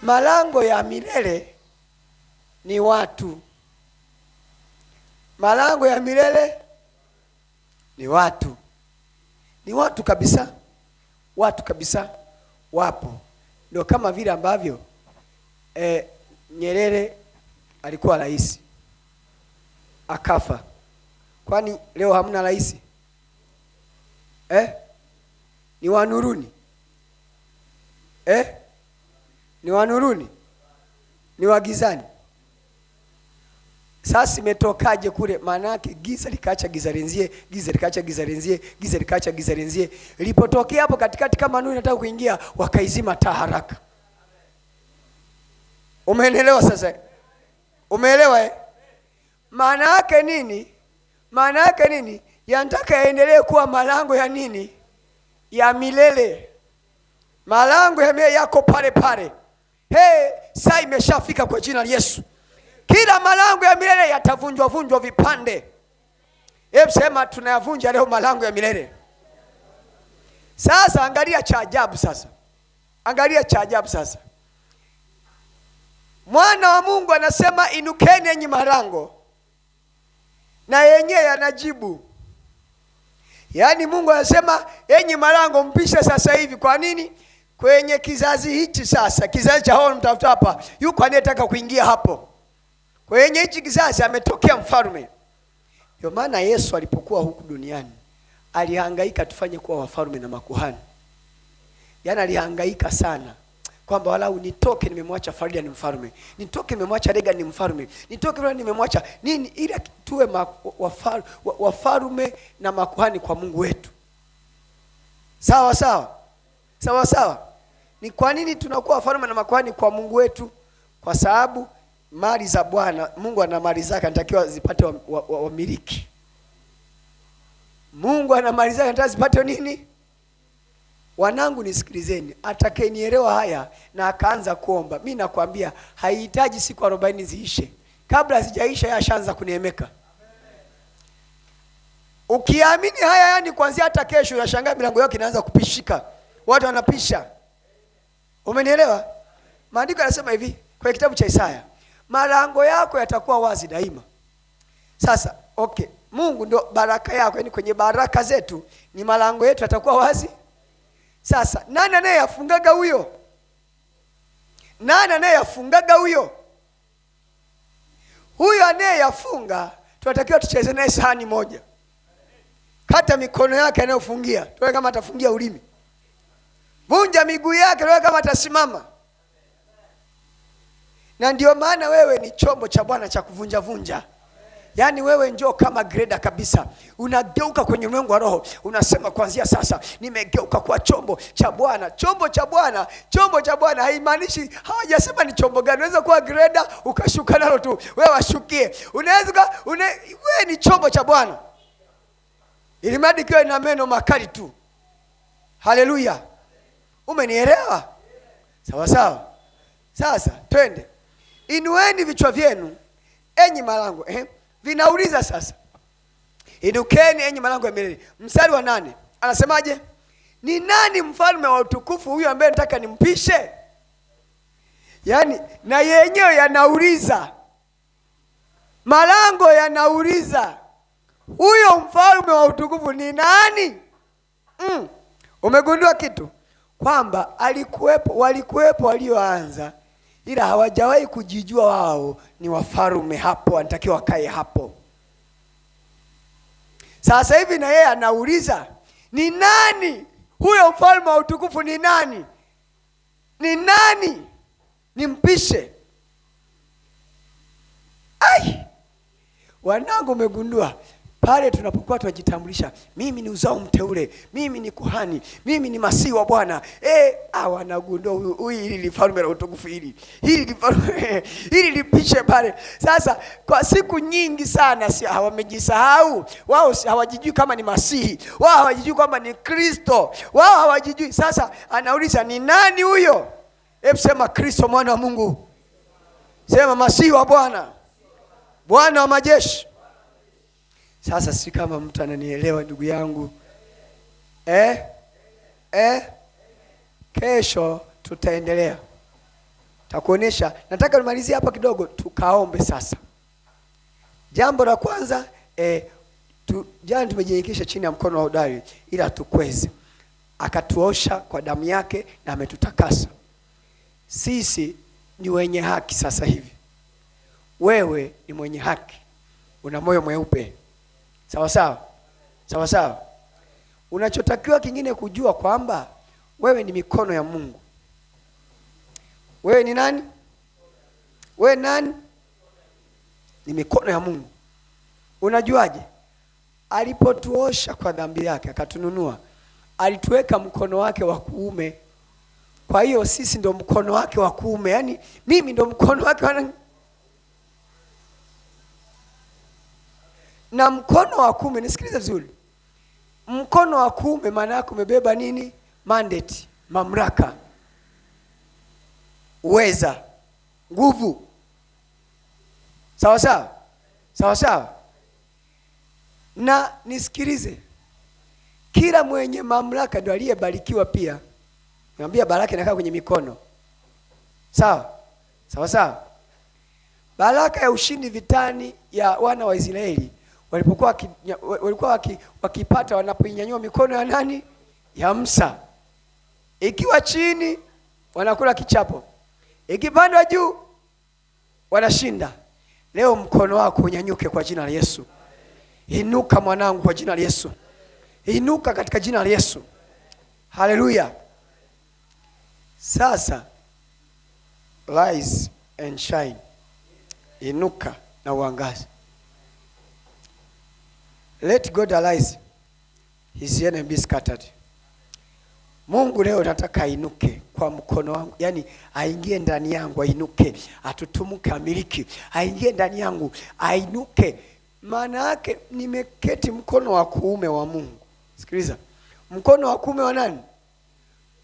malango ya milele ni watu. Malango ya milele ni watu. Ni watu kabisa. Watu kabisa wapo. Ndio kama vile ambavyo Nyerere alikuwa rais akafa. Kwani leo hamna rais? Ni wanuruni? Ni wanuruni? Ni wagizani? Sasa imetokaje kule? Maana yake giza likaacha giza lenzie, giza likaacha giza lenzie, giza likaacha giza lenzie. Ilipotokea hapo katikati kama nuru inataka kuingia, wakaizima taa haraka. Umeelewa sasa? Umeelewa? Maana yake nini? Maana yake nini? Yanataka yaendelee kuwa malango ya nini? Ya milele. Malango ya milele yako pale pale. Saa imeshafika kwa jina la Yesu. Kila malango ya milele yatavunjwa vipande. Hebu sema tunayavunja leo malango ya milele. Sasa angalia cha ajabu sasa. Angalia cha ajabu sasa. Mwana wa Mungu anasema inukeni enyi malango. Na yenyewe anajibu. Yaani Mungu anasema enyi malango mpishe sasa hivi. Kwa nini? kwenye kizazi hichi sasa, kizazi cha hao mtafuta hapa, yuko anayetaka kuingia hapo. Kwenye hichi kizazi ametokea mfalme. Ndio maana Yesu alipokuwa huku duniani alihangaika tufanye kuwa wafalme na makuhani. Yaani alihangaika sana kwamba walau nitoke nimemwacha Farida ni mfalme, nitoke nimemwacha Reagan ni mfalme, nitoke nimemwacha nini, ili tuwe wafalme na makuhani kwa Mungu wetu. Sawa sawa. Sawa sawa. Ni kwa nini tunakuwa wafalme na makuhani kwa Mungu wetu? Kwa sababu mali za Bwana, Mungu ana mali zake, anatakiwa zipate wamiliki. Mungu ana mali zake, anataka zipate nini? Wanangu nisikilizeni, atakayenielewa haya na akaanza kuomba, mimi nakwambia haihitaji siku 40 ziishe. Kabla zijaisha yashaanza kuneemeka. Ukiamini haya, yani kuanzia hata kesho unashangaa milango yako inaanza kupishika. Watu wanapisha. Umenielewa? Maandiko yanasema hivi kwenye kitabu cha Isaya, malango yako yatakuwa wazi daima. Sasa, okay, Mungu ndo baraka yako, yani kwenye baraka zetu ni malango yetu yatakuwa wazi. Sasa, nani anayeyafungaga huyo? Nani anayeyafungaga huyo? Huyo anayeyafunga tunatakiwa tucheze naye sahani moja. Kata mikono yake anayofungia, tuwe kama atafungia ulimi. Vunja miguu yake, tuwe kama atasimama. Na ndio maana wewe ni chombo cha Bwana cha kuvunja vunja. Yaani wewe njoo kama greda kabisa. Unageuka kwenye ulimwengu wa roho. Unasema kuanzia sasa nimegeuka kwa chombo cha Bwana. Chombo cha Bwana, chombo cha Bwana haimaanishi hawajasema ni chombo gani. Unaweza kuwa greda ukashuka nalo tu. Wewe washukie. Unaweza wewe ni chombo cha Bwana. Ili mradi kiwe na meno makali tu. Haleluya. Umenielewa? Sawa sawa. Sasa twende. Inueni vichwa vyenu enyi malango. Vinauliza sasa. Inukeni enyi malango ya milele. Mstari wa 8. Anasemaje? Ni nani mfalme wa utukufu huyu ambaye nataka nimpishe? Yaani na yenyewe yanauliza. Malango yanauliza. Huyo mfalme wa utukufu ni nani? Umegundua kitu? Kwamba walikuwepo walioanza, ila hawajawahi kujijua wao ni wafalme hapo, wanatakiwa wakae hapo. Sasa hivi na yeye anauliza, ni nani? Huyo mfalme wa utukufu ni nani? Ni nani? Nimpishe. Ai! Wanangu, umegundua? Pale tunapokuwa tunajitambulisha, mimi ni uzao mteule, mimi ni kuhani, mimi ni masihi wa Bwana. Wanagundua huyu hili lifalme la utukufu hili. Hili lifalme hili lipishe pale. Sasa kwa siku nyingi sana hawamejisahau. Wao hawajijui kama ni masihi. Wao hawajijui kama ni Kristo. Wao hawajijui. Sasa anauliza ni nani huyo? Hebu sema Kristo mwana wa Mungu. Sema masihi wa Bwana. Bwana wa majeshi. Sasa si kama mtu ananielewa ndugu yangu. Kesho tutaendelea. Takuonesha. Nataka nimalizie hapa kidogo tukaombe sasa. Jambo la kwanza, jana tumejinyekesha chini ya mkono wa hodari ila tukweze. Akatuosha kwa damu yake na ametutakasa. Sisi ni wenye haki sasa hivi. Wewe ni mwenye haki. Una moyo mweupe. Sawa sawa. Sawa sawa. Unachotakiwa kingine kujua kwamba wewe ni mikono ya Mungu. Wewe ni nani? Wewe nani? Ni mikono ya Mungu. Unajuaje? Alipotuosha kwa dhambi yake akatununua, alituweka mkono wake wa kuume. Kwa hiyo sisi ndio mkono wake wa kuume. Yaani mimi ndio mkono wake wa na mkono wa kuume. Nisikilize vizuri. Mkono wa kuume maana yake umebeba nini? Mandate, mamlaka, uweza, nguvu. Sawa sawa. Sawa sawa. Na nisikilize, kila mwenye mamlaka ndio aliyebarikiwa pia. Niambia baraka inakaa kwenye mikono. Sawa? Sawa sawa. Baraka ya ushindi vitani ya wana wa Israeli walikuwa wakipata wanapoinyanyua mikono ya nani? Ya Musa. Ikiwa chini wanakula kichapo, ikipandwa juu wanashinda. Leo mkono wako unyanyuke kwa jina la Yesu. Inuka mwanangu kwa jina la Yesu. Inuka katika jina la Yesu. Haleluya. Sasa rise and shine. Inuka na uangaze. Let God arise, his enemy be scattered. Mungu leo nataka ainuke kwa mkono wangu, yani aingie ndani yangu, ainuke, atutumuke, amiliki, aingie ndani yangu, ainuke. Maana yake nimeketi mkono wa kuume wa Mungu. Sikiliza, mkono wa kuume wa nani?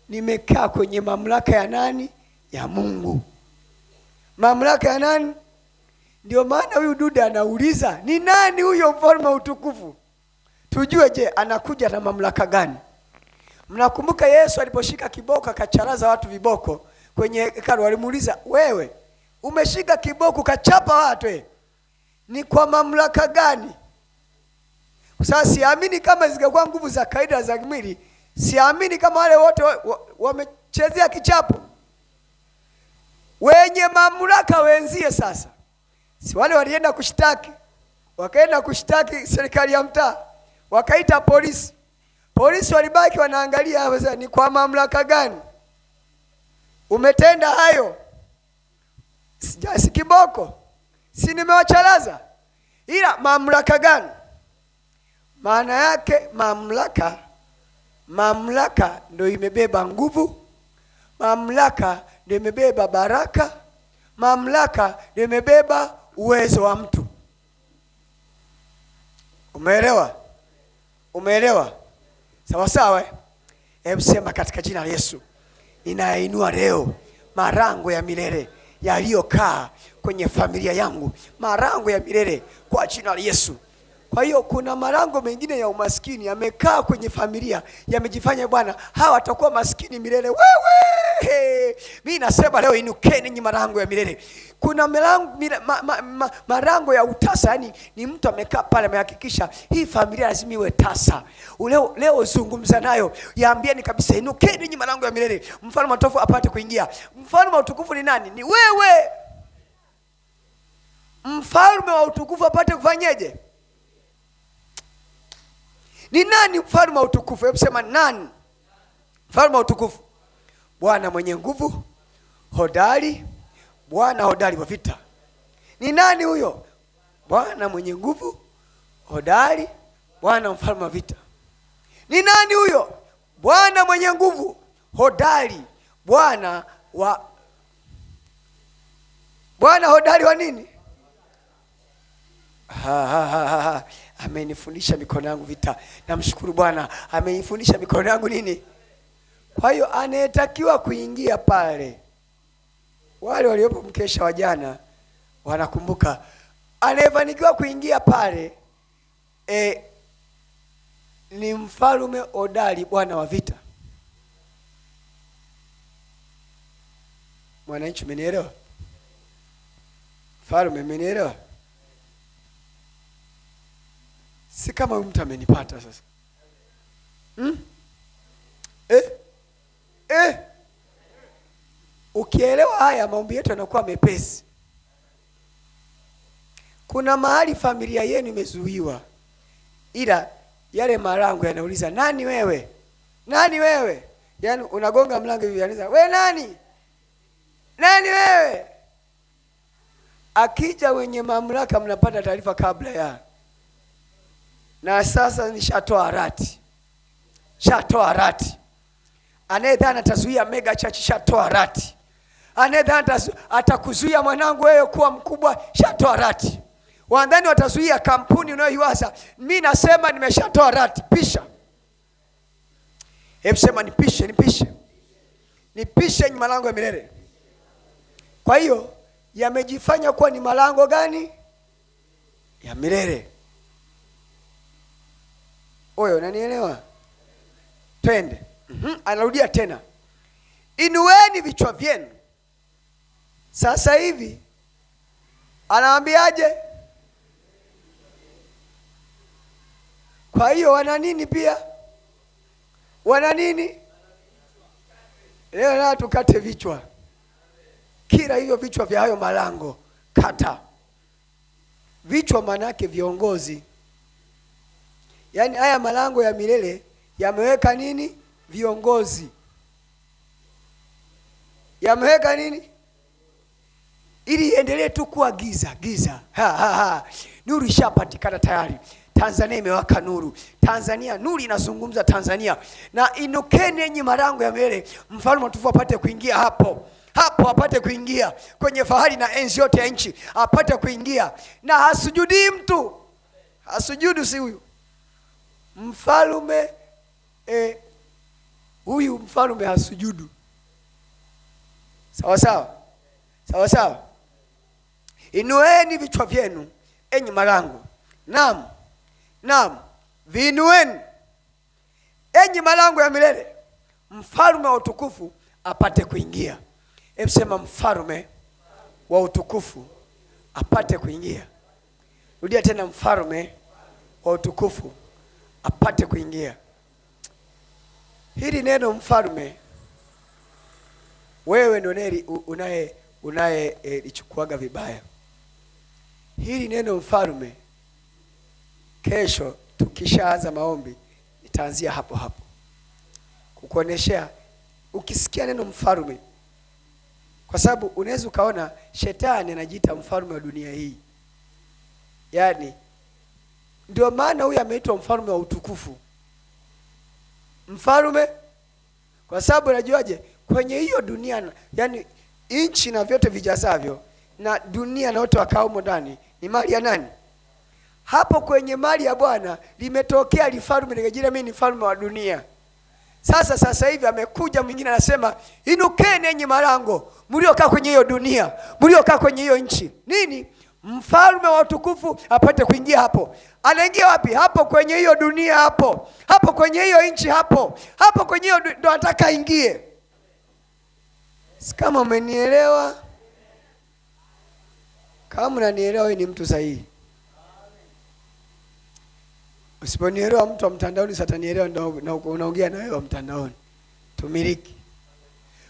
Nimekaa kwenye mamlaka ya nani? Ya Mungu. Mamlaka ya nani? Ndio maana huyu duda anauliza, ni nani huyo mfalme wa utukufu? Tujue, je, anakuja na mamlaka gani? Mnakumbuka Yesu aliposhika kiboko akacharaza watu viboko kwenye hekalu, walimuuliza, wewe umeshika kiboko kachapa watu, ni kwa mamlaka gani? Sasa siamini kama zingekuwa nguvu za kawaida za kimwili, siamini kama wale wote wamechezea kichapo. Wenye mamlaka wenzie sasa, si wale walienda kushtaki, wakaenda kushtaki serikali ya mtaa, wakaita polisi. Polisi walibaki wanaangalia hapo, sasa ni kwa mamlaka gani umetenda hayo? Si kiboko, si nimewacharaza, ila mamlaka gani? Maana yake mamlaka ndio imebeba nguvu, mamlaka ndio imebeba baraka, mamlaka ndio imebeba uwezo wa mtu. Umeelewa? Umeelewa? Sawa sawa. Hebu sema katika jina la Yesu, ninainua leo marango ya milele yaliyokaa kwenye familia yangu, marango ya milele kwa jina la Yesu. Kwa hiyo kuna marango mengine ya umaskini yamekaa kwenye familia, yamejifanya Bwana hawa watakuwa maskini milele. Wewe, mimi nasema leo inukeni nyinyi marango ya milele. Kuna marango ya utasa, yani ni mtu amekaa pale amehakikisha hii familia lazima iwe tasa. Leo zungumza nayo, yaambieni kabisa, inukeni nyinyi marango ya milele, mfalme wa utukufu apate kuingia. Mfalme wa utukufu ni nani? Ni wewe. Mfalme wa utukufu apate kufanyeje? Ni nani mfalme wa utukufu? Hebu sema nani mfalme wa utukufu? Bwana mwenye nguvu, hodari, Bwana hodari wa vita. Ni nani huyo? Bwana mwenye nguvu, hodari, Bwana mfalme wa vita. Ni nani huyo? Bwana mwenye nguvu, hodari, Bwana hodari wa nini? Amenifundisha mikono yangu vita. Namshukuru Bwana, amenifundisha mikono yangu nini? Kwa hiyo anayetakiwa kuingia pale, wale waliopo mkesha wa jana wanakumbuka, anayefanikiwa kuingia pale ni mfalme hodari, Bwana wa vita. Mwananchi, umenielewa? Mfalme, umenielewa? Si kama mtu amenipata sasa. Ukielewa haya, maombi yetu yanakuwa mepesi. Kuna mahali familia yenu imezuiwa, ila yale marango yanauliza, nani wewe? Nani wewe? Yaani unagonga mlango hivi, anauliza, wewe nani? Nani wewe? Akija wenye mamlaka, mnapata taarifa kabla ya. Na sasa nishatoa rati. Shatoa rati. Anayedhani atazuia mega church, shatoa rati. Anayedhani atakuzuia mwanangu wewe kuwa mkubwa, shatoa rati. Wandani watazuia kampuni unayoiwaza, mimi nasema nimeshatoa rati. Pisha. Hebu sema nipishe, nipishe. Nipishe ni malango ya milele. Kwa hiyo yamejifanya kuwa ni malango gani? Ya milele. Oyo, unanielewa? Twende. Anarudia tena, inueni vichwa vyenu. Sasa hivi anawaambiaje? Kwa hiyo wana nini pia? Wana nini? Leo na tukate vichwa. Kila hivyo vichwa vya hayo malango kata. Vichwa maana yake viongozi. Yaani haya malango ya milele yameweka nini? Viongozi. Yameweka nini? Ili iendelee tu kuwa giza, giza. Nuru ishapatikana tayari. Tanzania imewaka nuru. Tanzania, nuru inazungumza Tanzania. Na inukeni enyi malango ya milele, mfalme mtukufu apate kuingia hapo. Hapo apate kuingia kwenye fahari na enzi yote ya nchi, apate kuingia. Na hasujudi mtu. Hasujudu si huyu mfalme, huyu mfalme hasujudu. Sawa sawa? Sawa sawa? Inueni vichwa vyenu enyi malango. Naam. Naam. Viinueni enyi malango ya milele, mfalme wa utukufu apate kuingia. Hebu sema mfalme wa utukufu apate kuingia. Rudia tena, mfalme wa utukufu apate kuingia. Hili neno mfalme, wewe ndio unaye lichukuaga vibaya. Hili neno mfalme, kesho tukishaanza maombi nitaanzia hapo hapo kukuoneshea. Ukisikia neno mfalme, kwa sababu unaweza ukaona shetani anajiita mfalme wa dunia hii. Yaani ndio maana huyu ameitwa mfalme wa utukufu. Mfalme kwa sababu unajuaje? Kwenye hiyo dunia, yani nchi na vyote vijazavyo na dunia na wote wakao ndani ni mali ya nani? Hapo kwenye mali ya Bwana limetokea lifalme likajira mimi ni mfalme wa dunia. Sasa hivi amekuja mwingine anasema, inukeni enyi malango mliokaa kwenye hiyo dunia, mliokaa kwenye hiyo nchi. Nini? Mfalme wa utukufu apate kuingia hapo. Anaingia wapi? Hapo kwenye hiyo dunia hapo. Hapo kwenye hiyo nchi hapo. Hapo kwenye hiyo ndo anataka ingie. Kama umenielewa? Kama unanielewa wewe ni mtu sahihi. Usiponielewa mtu wa mtandaoni satanielewa, na unaongea na wewe wa mtandaoni. Tumiliki.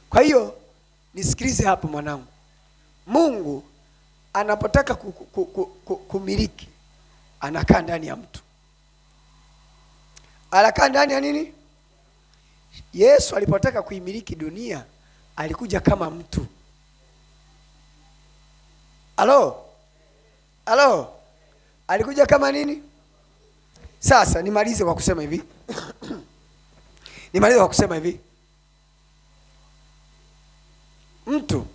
Kwa hiyo nisikilize hapo mwanangu. Mungu anapotaka kumiliki anakaa ndani ya mtu. Anakaa ndani ya nini? Yesu alipotaka kuimiliki dunia alikuja kama mtu. Halo? Alikuja kama nini? Sasa nimalize kwa kusema hivi. Mtu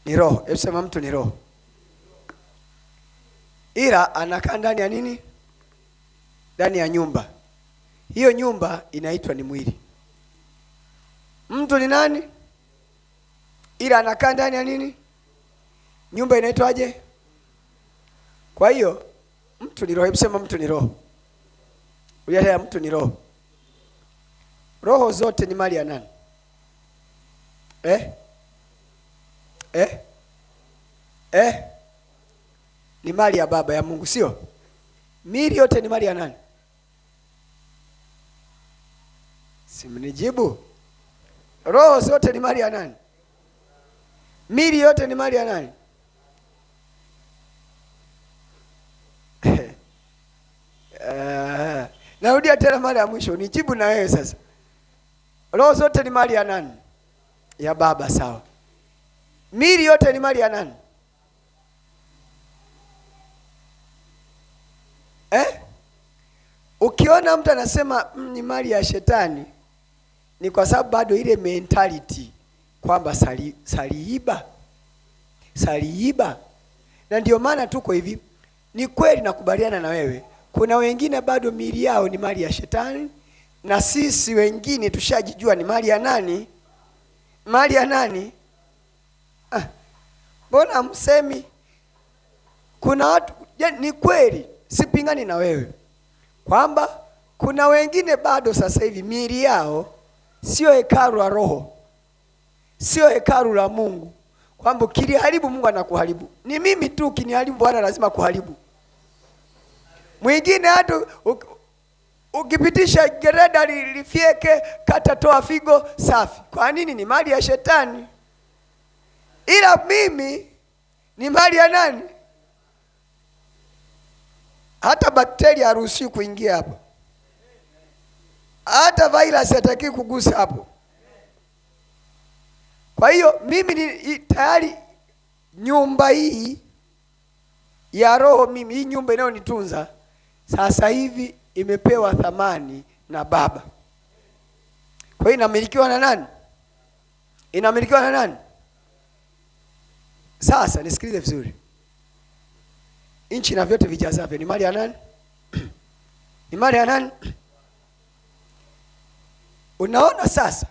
ni roho. Hebu sema mtu ni roho. Ila anakaa ndani ya nini? Ndani ya nyumba. Hiyo nyumba inaitwa ni mwili. Mtu ni nani? Ila anakaa ndani ya nini? Nyumba inaitwaje? Kwa hiyo mtu ni roho. Hebu sema mtu ni roho. Ulielewa? Mtu ni roho. Roho zote ni mali ya nani? Ni mali ya Baba, ya Mungu, sio? Mili yote ni mali ya nani? Simnijibu. Roho zote ni mali ya nani? Mili yote ni mali ya nani? Narudia tena mara ya mwisho, nijibu na wewe sasa. Roho zote ni mali ya nani? Ya Baba, sawa. Mili yote ni mali ya nani? Ukiona mtu anasema ni mali ya shetani, ni kwa sababu bado ile mentality kwamba saliiba. Na ndio maana tuko hivi. Ni kweli nakubaliana na wewe. Kuna wengine bado mili yao ni mali ya shetani, na sisi wengine tushajijua ni mali ya nani? Mali ya nani? Mbona msemi? Kuna watu, ni kweli, sipingani na wewe kwamba kuna wengine bado sasa hivi mili yao sio hekalu la Roho, sio hekalu la Mungu, kwamba kiliharibu Mungu anakuharibu. Ni mimi tu kiniharibu Bwana lazima kuharibu. Mwingine hata Ukipitisha gereda lifyeke, kata toa figo, safi. Kwa nini? Ni mali ya shetani. Ila mimi ni mali ya nani? Hata bakteria haruhusiwi kuingia hapo, hata virus hataki kugusa hapo. Kwa hiyo mimi ni tayari, nyumba hii ya roho, mimi hii nyumba inayonitunza sasa hivi imepewa thamani na Baba. Kwa hiyo inamilikiwa na nani? Inamilikiwa na nani? Sasa nisikilize vizuri. Nchi na vyote vijazavyo ni mali ya nani? Ni mali ya nani? Unaona sasa,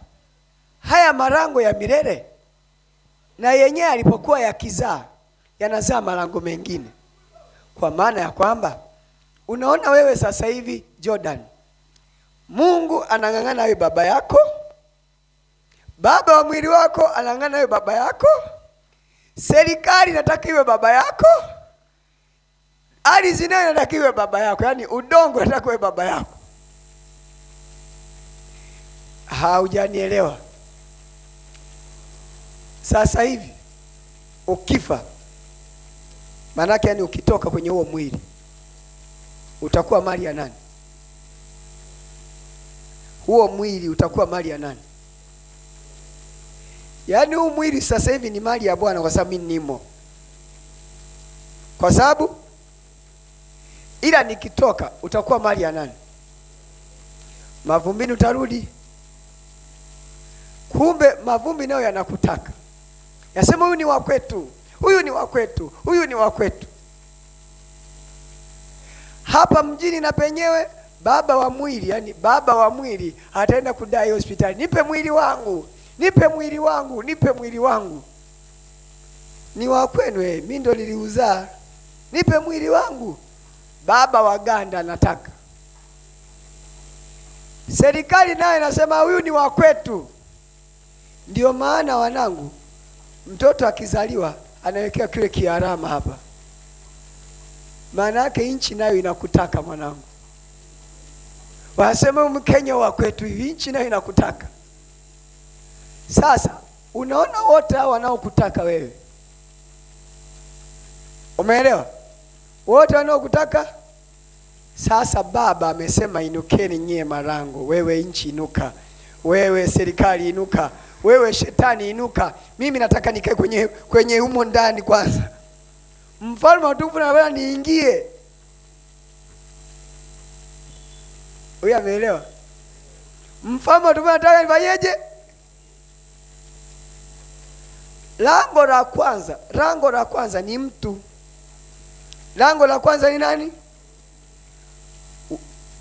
haya malango ya milele na yenyewe alipokuwa yakizaa yanazaa malango mengine, kwa maana ya kwamba unaona wewe sasa hivi Jordan, Mungu anang'ang'ana wewe baba yako, baba wa mwili wako anang'ang'ana wewe baba yako, serikali inataka iwe baba yako, ardhi nayo inataka iwe baba yako, yaani udongo unataka iwe baba yako. Haujanielewa? Sasa hivi ukifa, maanake yani ukitoka kwenye huo mwili utakuwa mali ya nani? Huo mwili utakuwa mali ya nani? Yaani huu mwili sasa hivi ni mali ya Bwana, kwa sababu mimi nimo. Kwa sababu ila nikitoka utakuwa mali ya nani? Mavumbini utarudi. Kumbe mavumbi nayo yanakutaka, yasema huyu ni wa kwetu, huyu ni wa kwetu, huyu ni wa kwetu. Hapa mjini na penyewe baba wa mwili, yani baba wa mwili ataenda kudai hospitali, nipe mwili wangu, nipe mwili wangu, nipe mwili wangu. Ni wa kwenu, mimi ndo niliuzaa, nipe mwili wangu. Baba wa ganda anataka. Serikali nayo inasema huyu ni wa kwetu. Ndio maana wanangu, mtoto akizaliwa anawekea kile kiarama hapa. Maana yake nchi nayo inakutaka mwanangu. Wasema Mkenya wa kwetu, hivi nchi nayo inakutaka. Sasa unaona wote hao wanaokutaka wewe, umeelewa? Wote wanaokutaka. Sasa Baba amesema inukeni nyie malango, wewe nchi inuka, wewe serikali inuka, wewe shetani inuka. Mimi nataka nikae kwenye humo ndani kwanza. Mfalme wa utukufu na niingie. Huyu ameelewa? Mfalme wa utukufu nataka nifanyeje? Lango la kwanza ni mtu. Lango la kwanza ni nani?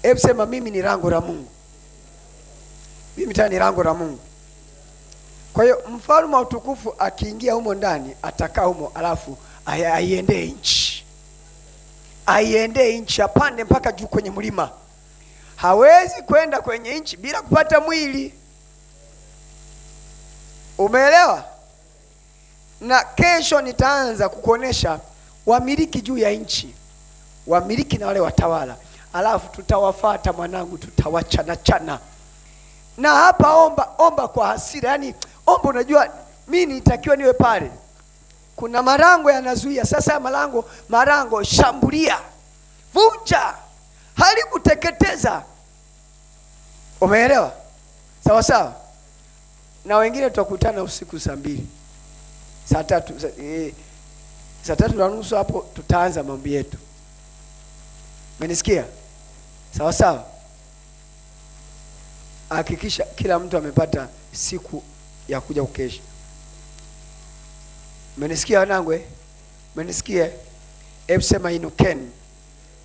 Hebu sema mimi ni lango la Mungu. Mimi tena ni lango la Mungu. Kwa hiyo mfalme wa utukufu akiingia humo ndani, atakaa humo, alafu aiendee nchi. Aiendee nchi, apande mpaka juu kwenye mlima. Hawezi kwenda kwenye nchi bila kupata mwili. Umeelewa? Na kesho nitaanza kukuonesha wamiliki juu ya nchi, wamiliki na wale watawala. Alafu tutawafuata mwanangu, tutawachana. Na hapa omba kwa hasira, yani omba. Unajua mimi nitakiwa niwe pale. Kuna malango yanazuia. Sasa malango shambulia, vunja, halikuteketeza. Umeelewa? Sawa sawa. Na wengine tutakutana usiku saa 2, saa 3, saa 3:30 hapo tutaanza mambo yetu. Umenisikia? Sawa sawa. Hakikisha kila mtu amepata siku ya kuja kukesha. Umenisikia wanangu? Umenisikia? Hebu sema inukeni.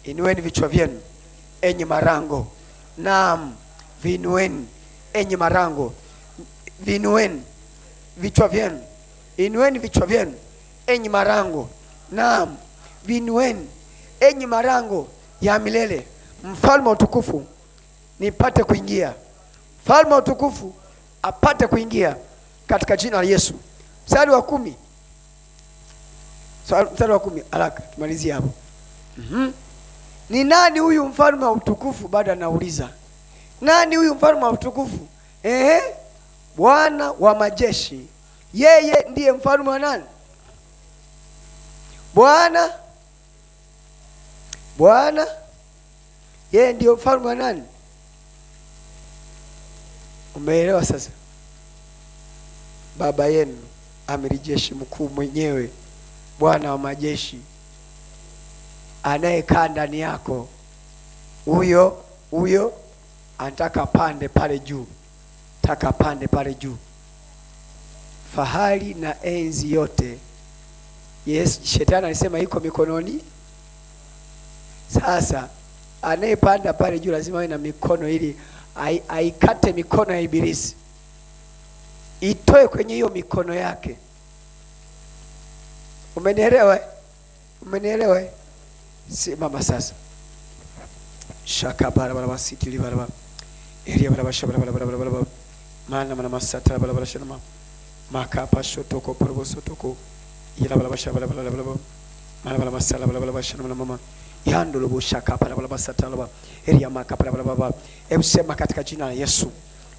Inueni vichwa vyenu enyi malango. Naam, viinueni enyi malango. Viinueni vichwa vyenu. Inueni vichwa vyenu enyi malango. Naam, viinueni enyi malango ya milele. Mfalme wa utukufu nipate kuingia. Mfalme wa utukufu apate kuingia katika jina la Yesu. Mstari wa 10. Mstari wa 10 haraka tumalizie hapo. Ni nani huyu mfalme wa utukufu? Bado anauliza, nani huyu mfalme wa utukufu? Bwana wa majeshi. Yeye ndiye mfalme wa nani? Bwana yeye ndiye mfalme wa nani? Umeelewa sasa? Baba yenu amiri jeshi mkuu mwenyewe, Bwana wa majeshi, anayekaa ndani yako, huyo anataka pande pale juu, taka pande pale juu. Fahari na enzi yote, yes, shetani alisema iko mikononi. Sasa anayepanda pale juu lazima awe na mikono, ili aikate mikono ya ibilisi, itoe kwenye hiyo mikono yake. Umenielewa? Simama sasa. Shaka bara sitili bara eria bara shabara bara mana masata bara shanama makapa shotoko proboso toko ila bara shabara bara mana masala bara shanama mama yandolo boshaka bara basata bara eria makapa bara. Hebu sema katika jina la Yesu,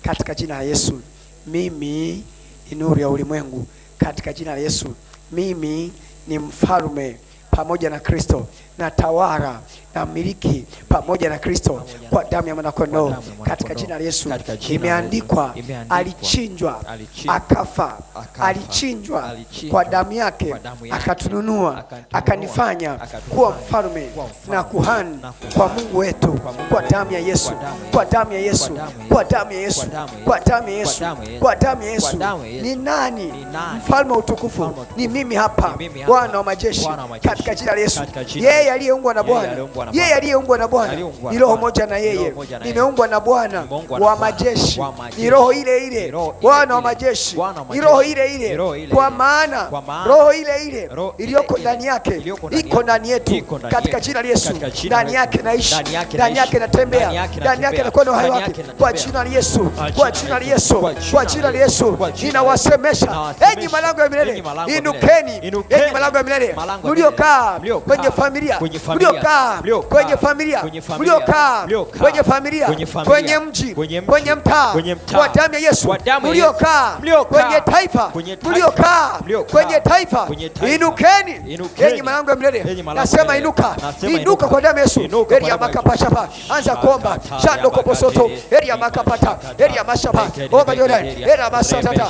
katika jina la Yesu, mimi ni nuru ya ulimwengu. Katika jina la Yesu, mimi ni mfalme pamoja na Kristo, na tawala na miliki pamoja na Kristo kwa damu ya mwanakondoo. Katika jina la Yesu, imeandikwa, alichinjwa akafa, alichinjwa kwa damu yake, akatununua, akanifanya kuwa mfalme na kuhani kwa Mungu wetu, kwa damu ya Yesu, kwa damu ya Yesu, kwa damu ya Yesu, kwa damu ya Yesu, kwa damu ya Yesu. Ni nani mfalme wa utukufu? Ni mimi hapa, Bwana wa majeshi. Katika jina la Yesu, yeye aliyeungwa na Bwana, yeye aliyeungwa na Bwana ni roho moja na yeye. Nimeumbwa na Bwana wa majeshi, ni roho ile ile. Bwana wa majeshi ni roho ile ile, kwa maana roho ile ile iliyoko ndani yake iko ndani yetu. Katika jina la Yesu, ndani yake naishi, ndani yake natembea, ndani yake nakuwa na uhai wake. Kwa jina la Yesu, kwa jina la Yesu, kwa jina la Yesu, ninawasemesha, enyi malango ya milele, inukeni. Enyi malango ya milele mliokaa kwenye familia, mliokaa kwenye familia, mliokaa kwenye familia, kwenye mji, kwenye mtaa, kwa damu ya Yesu, mliokaa kwenye taifa, mliokaa kwenye taifa, inukeni. Enyi malango ya milele, nasema inuka, inuka kwa damu ya Yesu. Eria makapashapa, anza kuomba. Shando koposoto, eria makapata, eria mashapa, omba Jordan, eria masatata.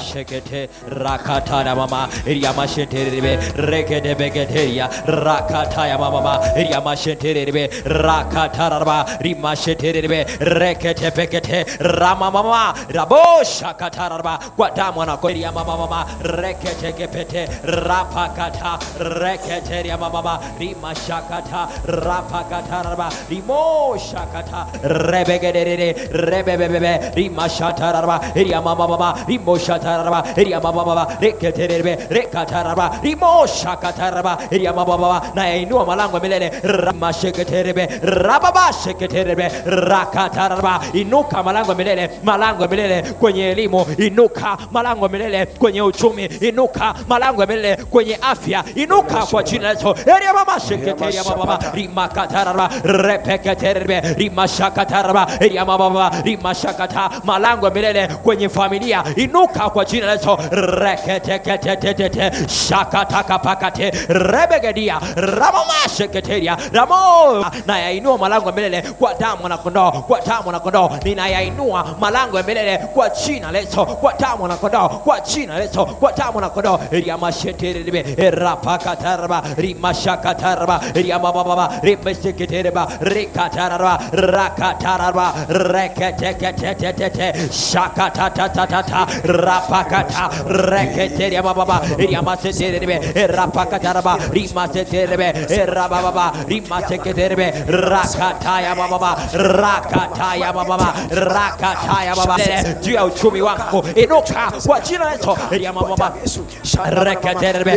Rakata na mama, eria masheterebe, rekede begeteria, rakata ya mama, eria masheterebe, rakata raba, rimasheterebe, rekete pekete, rama mama, rabo shakata raba, kwa damu na eria mama, rekete kepete, rapakata, rekete ya mama, rimashakata, rapakata raba, rimo shakata, rebegedere, rebebebe, rimashata raba, eria mama, rimo shata raba, eria mama, reketerebe, rekata raba, rimo shakata raba, eria mama, na yainua malango ya milele, ramasheketerebe, rababa sheketerebe, rakata raba. Inuka malango ya milele, malango ya milele kwenye elimu, inuka malango ya milele kwenye uchumi, inuka malango ya milele kwenye afya, inuka kwa jina la Yesu. Eria mama sheketeria mama, rimakata raba, repeketerebe, rimashakata raba, eria mama, rimashakata, malango ya milele kwenye familia, inuka kwa jina la Yesu. Reketekete, shakataka pakate, rebegedia, ramama sheketeria, ramo, na yainua malango ya milele kwa damu na kondoo, kwa damu na kondoo, ninayainua malango ya milele kwa jina la Yesu, kwa damu na kondoo, kwa jina la Yesu, kwa damu na kondoo. Eria masheterebe, rapakataraba, rimashakataraba, eria mama, rimesheketereba, rikataraba, rakataraba, reketekete, shakatatatata, rapakata, reketeria mama, eria masheterebe, rapakataraba, rimasheterebe, rababa, rimasheketerebe, rakataya mama, rakataya mama, rakataya mama. Juu ya uchumi wako inuka kwa jina la Yesu. Eria mama, reketerebe,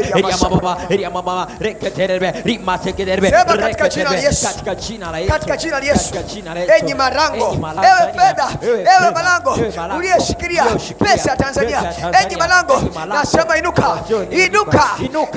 eria mama, reketerebe, rimasheketerebe, katika jina la Yesu, katika jina la Yesu, katika jina la Yesu. Enyi malango, ewe fedha, ewe malango uliyeshikilia pesa ya Tanzania, enyi malango, nasema inuka, inuka,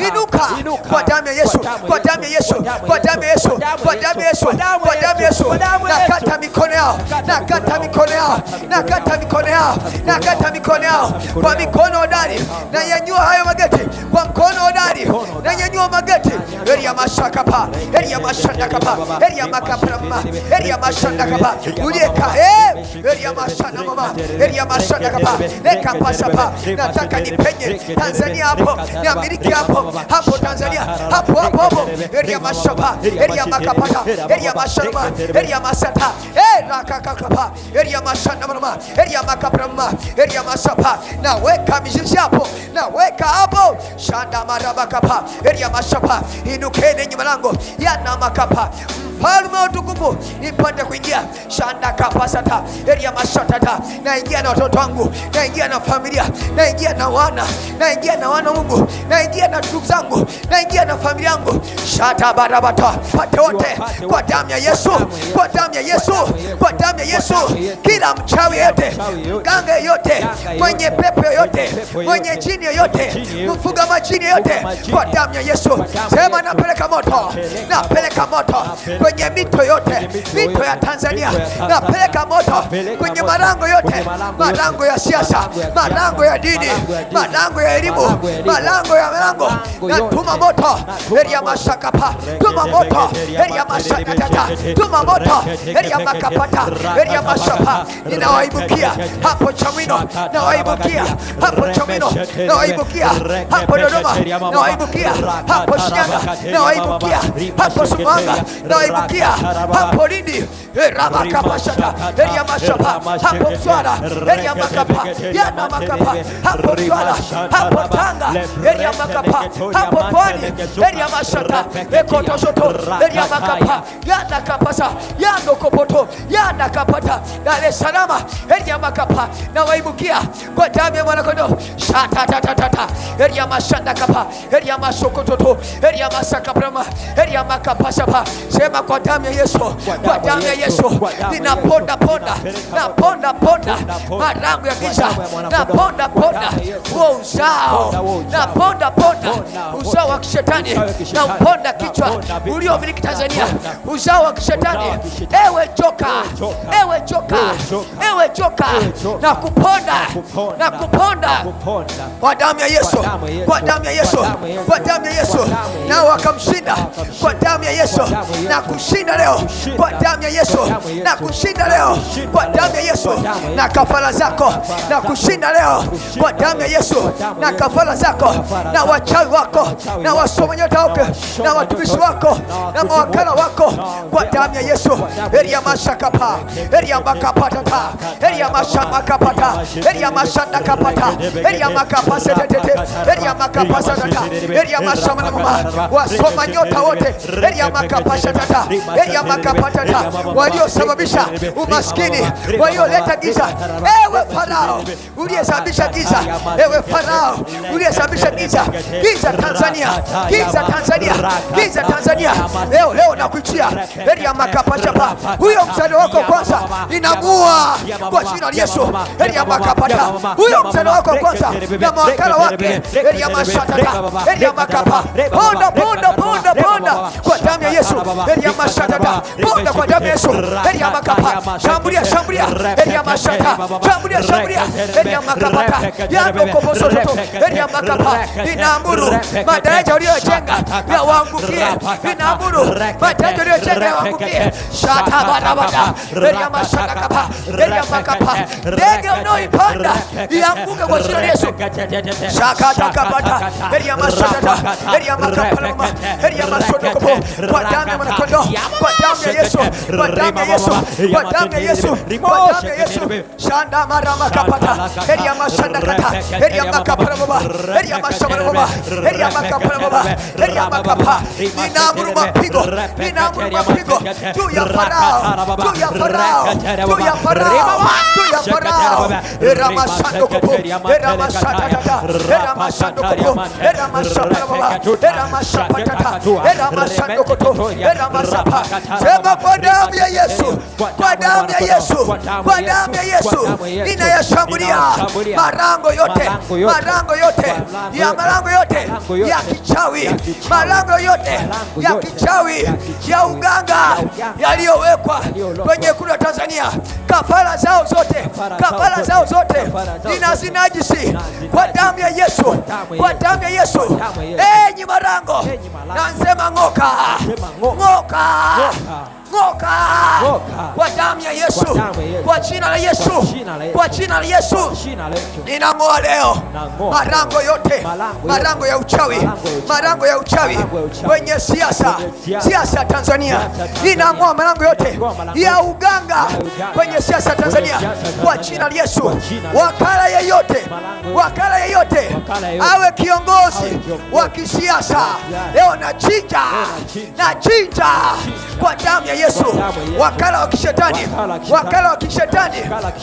inuka kwa damu ya Yesu. Yesu, kwa damu ya Yesu, kwa damu ya Yesu, kwa damu ya Yesu, kwa damu ya Yesu. Nakata mikono yao, nakata mikono yao, nakata mikono yao, nakata mikono yao kwa mikono hodari. Na nyanyua hayo mageti kwa mkono hodari, na nyanyua mageti. Eria mashakapa, eria mashandakapa, eria makaprama, eria mashandakapa. Ulieka eria mashandakapa, eria mashandakapa. Leka pasapa. Nataka nipenye Tanzania hapo, niamiliki hapo, hapo Tanzania, hapo hapo hapo. Eria mashapa, eria makapata, eria masharma, eria masata. Nakakakapa, eria mashandamama, eria makaprama, eria masapa. Na weka mizizi hapo, na weka hapo. Shanda marabakapa, eria mashapa. Inukeni nyuma lango yana makapa. Mfalme wa utukufu nipande kuingia. Shanda kapasata, eria mashatata. Naingia na watoto wangu, naingia na familia, naingia na wana, naingia na wana Mungu, naingia na ndugu zangu, naingia na familia yangu. Shata barabata pate wote kwa damu ya Yesu, kwa damu ya Yesu, kwa damu ya Yesu. Kila mchawi yote, mganga yote, mwenye pepe yote, mwenye jini yote, mfuga majini yote, kwa damu ya Yesu. Sema napeleka moto, napeleka moto kwenye mito yote, mito ya Tanzania. Napeleka moto kwenye malango yote, malango ya siasa, malango ya dini, malango ya elimu, malango ya malango. Natuma moto, eria mashakapa. Tuma moto, eria mashakatata. Tuma moto, eria makapata, eria mashapa. Ninawaibukia hapo Chamwino, nawaibukia hapo Chamwino, nawaibukia hapo Dodoma, nawaibukia hapo Shinyanga, nawaibukia hapo Sumbawanga, nawaibukia hapo Lindi. Rama kapashata, eria mashapa. Hapo Mtwara, eria makapa, yana makapa. Hapo Mtwara, hapo Tanga, eria makapa. Hapo Pwani, eria mashata. Ekoto shoto, eria makapa, yana kapasa, yando kopoto, yana kapata. Dar es Salaam, eria makapa. Na waibukia kwa damu ya mwanakondoo. Shata tata tata, eria mashanda kapa, eria masokototo, eria masakabrama, eria makapasapa. Sema kwa damu ya Yesu, kwa damu ya Yesu. Ninaponda ponda, na ponda ponda malango ya giza, na ponda ponda huo uzao, na ponda ponda uzao wa kishetani, na uponda kichwa uliomiliki Tanzania, uzao wa kishetani. Ewe joka, ewe joka, ewe joka, na kuponda, na kuponda kwa damu ya Yesu, kwa damu ya Yesu, kwa damu ya Yesu. Nao wakamshinda kwa damu ya Yesu, na kushinda leo kwa damu ya Yesu, na kushinda leo kwa damu ya Yesu. Na kafara zako na kushinda leo kwa damu ya Yesu, na kafara zako na wachawi wako na wasomi nyota wako na watumishi wako na mawakala wako kwa damu ya Yesu. Eria mashakapa, eria makapata, eria mashamakapata, eria mashandakapata, eria makapasetete, eria makapasatata, eria mashamanama. Wasoma nyota wote, eria makapasatata, eria makapatata. Waliosababisha umaskini, walioleta giza. Ewe Farao uliyesababisha giza, ewe Farao uliyesababisha giza, giza Tanzania, giza Tanzania, giza Tanzania. Leo nakuitia eria makapachapa. Huyo mzalo wako kwanza ninamua kwa jina la Yesu. Eria makapata, huyo mzalo wako kwanza na mawakala wake. Eria mashatata, eria makapa. Ponda ponda ponda ponda kwa damu ya Yesu. Eria mashatata, ponda kwa damu ya Yesu. Eria makapa, shambulia shambulia, eria mashata, shambulia shambulia, eria makapata, yando koboso toto, eria makapa. Ninaamuru madaraja uliyojenga ya waangukie, ninaamuru madaraja uliyojenga ya waangukie. Shata barabada, eria mashata kapa, eria makapa. Ndege unaoipanda ianguke kwa jina la Yesu. Shakata kapata, eria mashata, eria makapa, eria mashoto kobo kwa damu ya mwanakondoo, kwa damu ya Yesu, kwa damu ya Yesu, kwa damu ya Yesu, kwa damu ya Yesu. Shanda marama kapata, eria mashanda kata, eria makapa baba, eria mashamba baba, eria makapa baba, eria makapa. Ninaamuru mapigo, ninaamuru mapigo juu ya Farao, juu ya Farao, juu ya Farao, juu ya Farao. Eria mashando kobo, eria mashata kata, eria mashando kobo, eria mashamba baba, eria mashapa kata, eria mashando koto, eria mashapa. Sema kwa damu ya Yesu, kwa damu ya Yesu, kwa damu ya Yesu. Ninayashambulia malango yote, malango yote ya malango yote ya kichawi, malango yote ya kichawi, ya uganga yaliyowekwa kwenye kura Tanzania, kafara zao zote ninazinajisi kwa damu ya Yesu, kwa damu ya Yesu. Enyi malango, nasema ng'oka kwa damu ya Yesu, kwa jina la Yesu, kwa jina la Yesu. Ninang'oa leo malango yote, malango ya uchawi, malango ya uchawi kwenye siasa ya Tanzania. Ninang'oa malango yote ya uganga kwenye siasa ya Tanzania kwa jina la Yesu. Wakala yeyote awe kiongozi wa kisiasa leo nachinja kwa damu ya Yesu. Wakala wa kishetani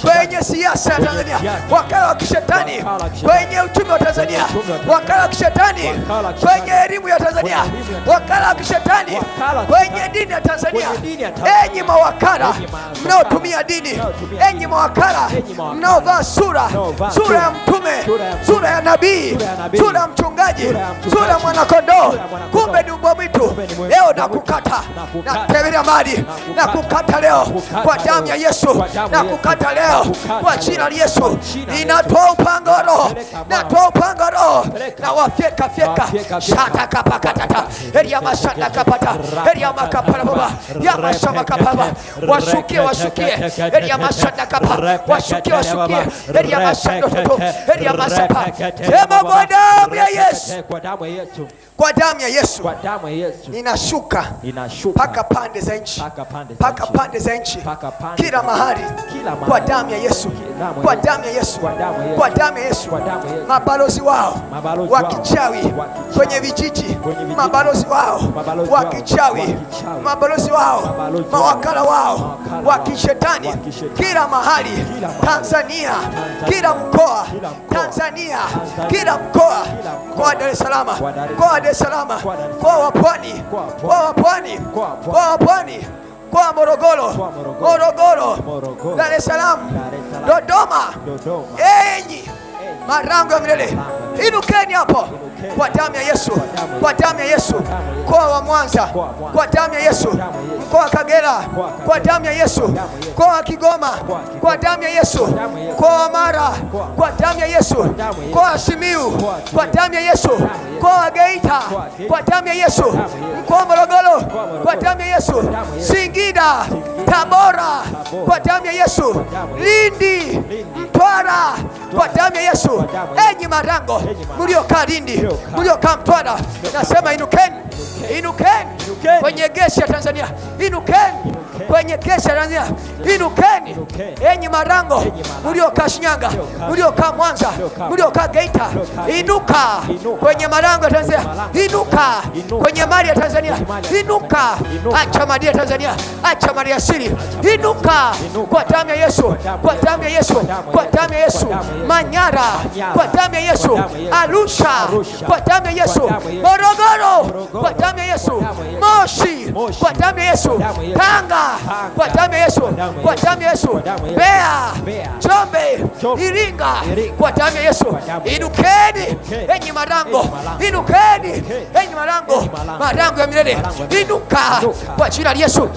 kwenye siasa ya Tanzania, wakala wa kishetani kwenye uchumi wa Tanzania, wakala wa kishetani kwenye elimu ya Tanzania, wakala wa kishetani kwenye dini ya Tanzania. Enyi mawakala mnaotumia dini, enyi mawakala mnaovaa sura ya mtume, sura ya nabii, sura ya mchungaji, sura ya mwanakondoo, kumbe ni mbwa mwitu, leo nakukata na tebelea mali, nakukata leo kwa damu ya Yesu, nakukata leo kwa jina la Yesu. Ninatoa upanga wa Roho, na wafyeka shata kapakatata elia mashanda kapata elia makapala baba ya mashama kapaba washukie elia mashanda kapa washukie elia mashanda toto elia masapa. Sema kwa damu ya Yesu, kwa damu ya Yesu, ninashuka paka pande za nchi, paka pande za nchi, kila mahali kwa damu ya Yesu, kwa damu ya Yesu, kwa damu ya Yesu. Mabalozi wao wa kichawi kwenye vijiji, mabalozi wao wa kichawi, mabalozi wao, mawakala wao wa kishetani kila mahali Tanzania, kila mkoa Tanzania, kila mkoa, mkoa wa Dar es Salaam, mkoa wa Dar es Salaam, mkoa wa Pwani, mkoa wa Pwani, mkoa wa Pwani, mkoa wa Morogoro, Dar es Salaam, Dodoma. Enyi malango ya milele, inukeni hapo kwa damu ya Yesu, kwa damu ya Yesu. Mkoa wa Mwanza kwa damu ya Yesu, mkoa wa Kagera kwa damu ya Yesu, mkoa wa Kigoma kwa damu ya Yesu, mkoa wa Mara kwa damu ya Yesu, mkoa wa Simiyu kwa damu ya Yesu, mkoa wa Geita kwa damu ya Yesu, mkoa wa Morogoro kwa damu ya Yesu, Singida, Tabora kwa damu ya Yesu, Lindi, Mtwara kwa damu ya Yesu. Enyi malango mliokaa Lindi, mliokaa Mtwara, nasema inukeni kwenye gesi ya Tanzania, inukeni kwenye gesi ya Tanzania, inukeni. Enyi malango mliokaa Shinyanga, mliokaa Mwanza, mliokaa Geita, inuka kwenye malango ya Tanzania, inuka kwenye mali ya Tanzania, inuka. Acha mali ya Tanzania, acha mali ya siri, inuka kwa damu ya Yesu, kwa damu ya Yesu, kwa damu ya Yesu. Manyara kwa damu ya Yesu, Arusha kwa damu ya Yesu, Morogoro kwa damu ya Yesu, Moshi kwa damu ya Yesu, Tanga kwa damu ya Yesu, kwa damu ya Yesu, Mbeya, Njombe, Iringa kwa damu ya Yesu. Inukeni enyi malango, inukeni enyi malango, malango ya milele, inuka kwa jina la Yesu,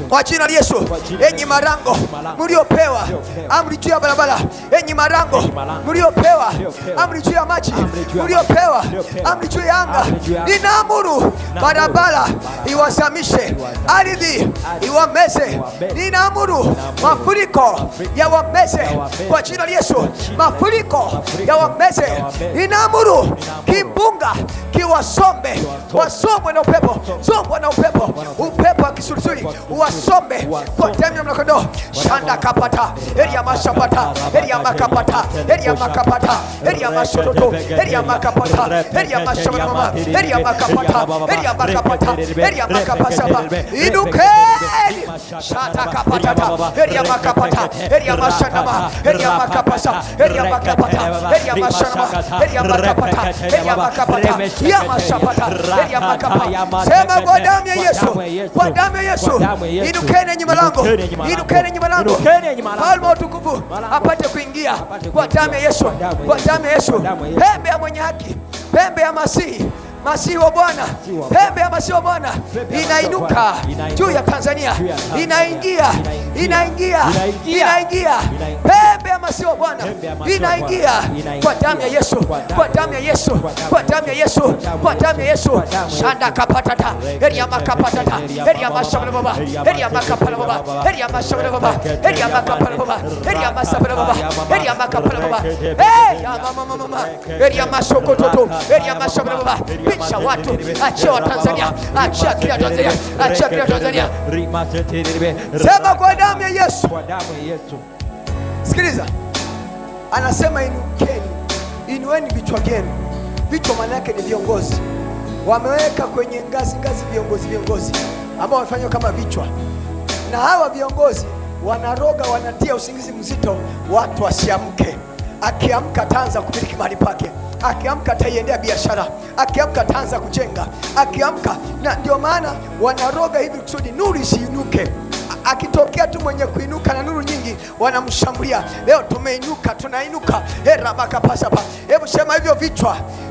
kwa jina la Yesu. Enyi malango mliopewa amri juu ya barabara, enyi malango mliopewa amri juu ya maji, mliopewa amri juu ya anga, ninaamuru barabara iwazamishe, ardhi iwameze. Ninaamuru mafuriko yawameze kwa jina la Yesu, mafuriko yawameze. Ninaamuru kimbunga kiwasombe, wasombwe na upepo, sombwe na upepo, upepo wa kisulisuli uwasombe kwa damu ya mwanakondoo. Shanda kapata elia mashapata elia makapata elia makapata elia mashoto elia makapata elia mashamama elia makapata elia makapata elia makapasa. Inukeni shata kapata elia makapata elia mashanama elia makapasa elia makapata elia mashanama elia makapata elia makapata ya mashapata elia makapata. Sema kwa damu ya Yesu, kwa damu ya Yesu. Inukeni enyi malango, inukeni enyi malango, Mfalme wa utukufu apate kuingia kwa damu ya Yesu, kwa damu ya Yesu. Pembe ya mwenye haki, pembe ya Masihi, Masihi wa Bwana, pembe ya Masihi wa Bwana inainuka juu ya Tanzania, inaingia. Pembe ya Masihi wa Bwana inaingia kwa damu ya Yesu, kwa damu ya Yesu, kwa damu ya Yesu, kwa damu ya Yesu. Shanda kapatata, eria makapatata, eria mashabara baba, eria makapala baba, eria mashabara baba, eria makapala baba, eria mashabara baba, eria makapala baba. Ya mama, eria mashokototo, eria mashabara baba. Picha watu, achia wa Tanzania, achia kila Tanzania, achia kila Tanzania. Sema kwa damu ya Yesu. Sikiliza, anasema inukeni, inueni vichwa vyenu. Vichwa maana yake ni viongozi. Wameweka kwenye ngazi viongozi ambao wamefanywa kama vichwa, na hawa viongozi wanaroga, wanatia usingizi mzito watu wasiamke. Akiamka ataanza kumiliki mali pake, akiamka ataiendea biashara, akiamka ataanza kujenga, akiamka. Na ndio maana wanaroga hivi kusudi nuru isiinuke. Akitokea tu mwenye kuinuka na nuru nyingi wanamshambulia. Leo tumeinuka, tunainuka. Rabaka pasapa. Hebu sema hivyo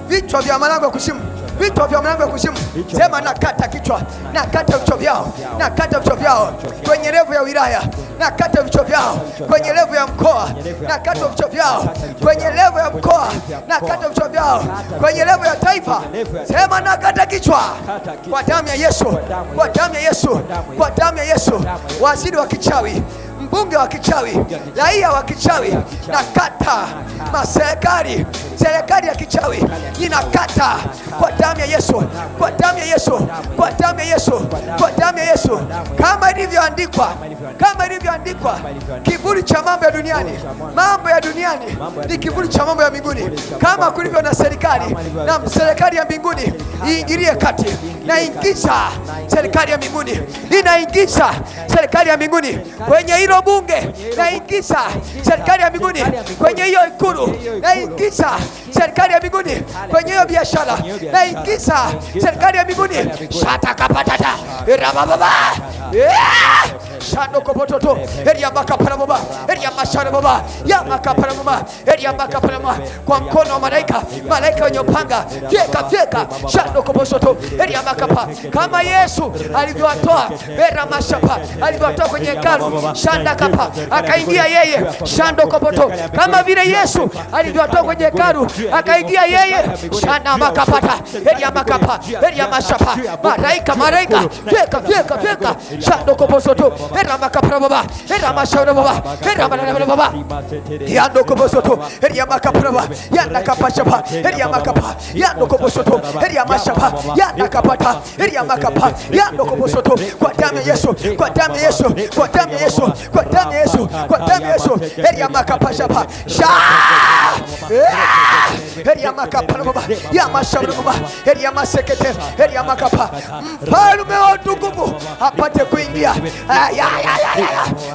vichwa vya malango ya kuzimu. Vichwa vya mlango wa kuzimu. Sema nakata kichwa, nakata vichwa vyao, nakata vichwa vyao kwenye levu ya wilaya, nakata vichwa vyao kwenye levu ya mkoa, nakata vichwa vyao kwenye levu ya mkoa, nakata vichwa vyao kwenye levu ya taifa. Sema nakata kichwa kwa damu ya Yesu, kwa damu ya Yesu, kwa damu ya Yesu. Waziri wa kichawi, mbunge wa kichawi, raia wa kichawi, nakata maserikali, serikali ya kichawi inakata kwa damu ya Yesu, kwa damu ya Yesu, kwa damu ya Yesu, kwa damu ya Yesu. Kama ilivyoandikwa, kama ilivyoandikwa, kivuli cha mambo ya duniani, mambo ya duniani ni kivuli cha mambo ya mbinguni. Kama kulivyo na serikali, na serikali ya mbinguni iingilie kati, na ingiza serikali ya mbinguni, inaingiza serikali ya mbinguni kwenye hilo bunge, na ingiza serikali ya mbinguni kwenye hiyo ikulu, na ingiza serikali ya mbinguni kwenye hiyo biashara, na ingiza serikali ya mbinguni. Shata kapatata rababa shando kopototo eria makapara baba, eria mashara baba, ya makapara baba, eria makapara baba. Kwa mkono wa malaika, malaika wenye upanga, fyeka shando kopototo eria makapa. Kama Yesu alivyowatoa era mashapa, alivyowatoa kwenye hekalu, shanda kapa akaingia yeye, shando kopoto. Kama vile Yesu alivyowatoa kwenye hekalu akaingia yeye, shanda makapata eria makapa, eria mashapa. Malaika fyeka shando kopototo era makapara baba, era mashara baba, era manana baba, yando kopototo eria makapara baba, yanda kapashapa eria makapa, yando kopototo eria mashapa, yanda kapata eria makapa, yando kopototo. Kwa damu ya Yesu, kwa damu ya Yesu, kwa damu ya Yesu, kwa damu ya Yesu, kwa damu ya Yesu eria makapashapa sha eria makapara baba, ya mashara baba, eria masekete eria makapa. Mfalme wa utukufu apate kuingia.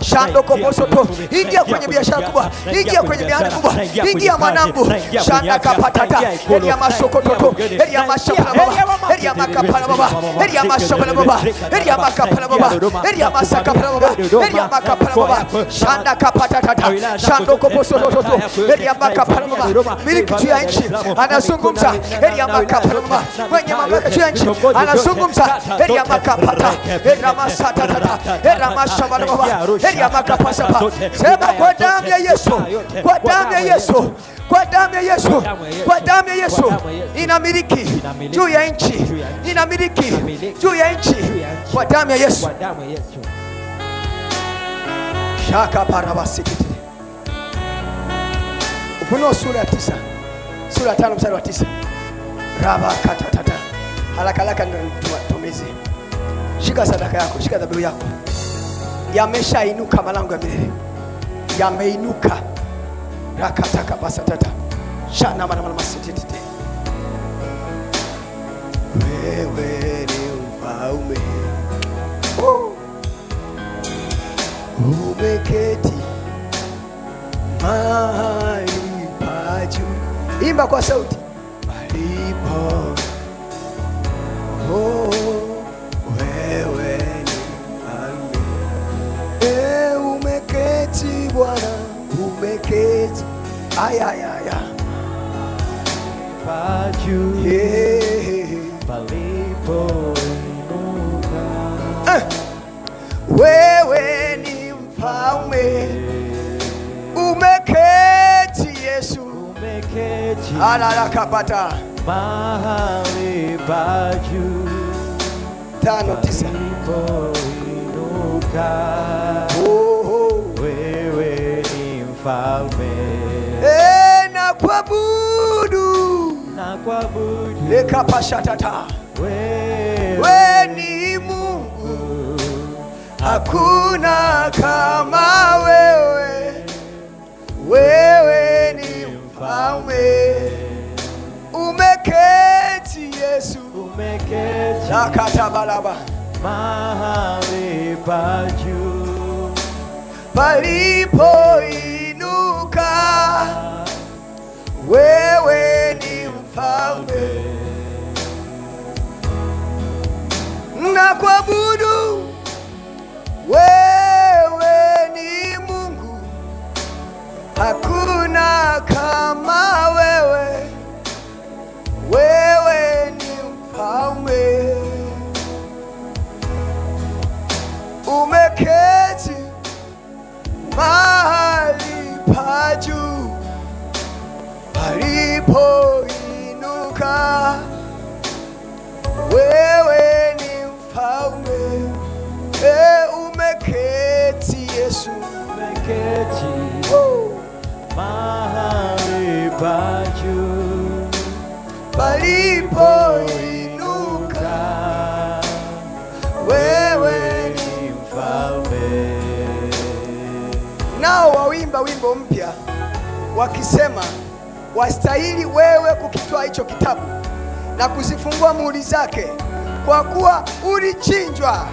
Shando koposoto, ingia kwenye biashara kubwa, ingia kwenye biashara kubwa, ingia mwanangu. Shanda kapatata eria mashokototo, eria mashapala baba, eria makapala baba, eria mashapala baba, eria makapala baba, eria masakapala baba, eria makapala baba. Shanda kapatata, shando koposoto, eria makapala baba. Miliki juu ya nchi anazungumza, eria makapala baba. Mwenye mamlaka juu ya nchi anazungumza, eria makapata, eria masatata, eria mashapala baba, eria makapasa baba. Sema kwa damu ya Yesu, kwa damu ya Yesu, kwa damu ya Yesu, kwa damu ya Yesu inamiliki juu ya nchi, inamiliki juu ya nchi kwa damu ya Yesu. Shaka parabasikiti. Ufunuo sura ya 9, sura ya 5 mstari wa 9. Raba katatata. Haraka ndio tumizi. Shika sadaka yako, shika dhabihu yako. Yameshainuka malango ya milele, yameinuka. Rakataka basatata shana mana masititi. Wewe ni mfalme, umeketi mahali pa juu. Imba kwa sauti. Palipo wewe ni mfalme, umeketi Bwana, umeketi. Aya pa juu. Wewe ni mfalme, umeketi Yesu, umeketi alalakapata mahali pa juu 5:9. Wewe ni mfalme, na kuabudu lekapashatata. Wewe ni Mungu, hakuna kama wewe. Wewe ni mfalme, umeketi Yesu, umeketi nakatabalaba mahali pa juu palipoinuka. Wewe ni mfalme, na kuabudu. Wewe ni Mungu, hakuna kama wewe. Wewe ni mfalme, umeketi mahali pa juu palipoinuka. Wewe ni mfalme, umeketi Yesu, umeketi mahali pa juu palipoinuka. Wewe ni mfalme. Nao wawimba wimbo mpya wakisema, wastahili wewe kukitoa hicho kitabu na kuzifungua muhuri zake, kwa kuwa ulichinjwa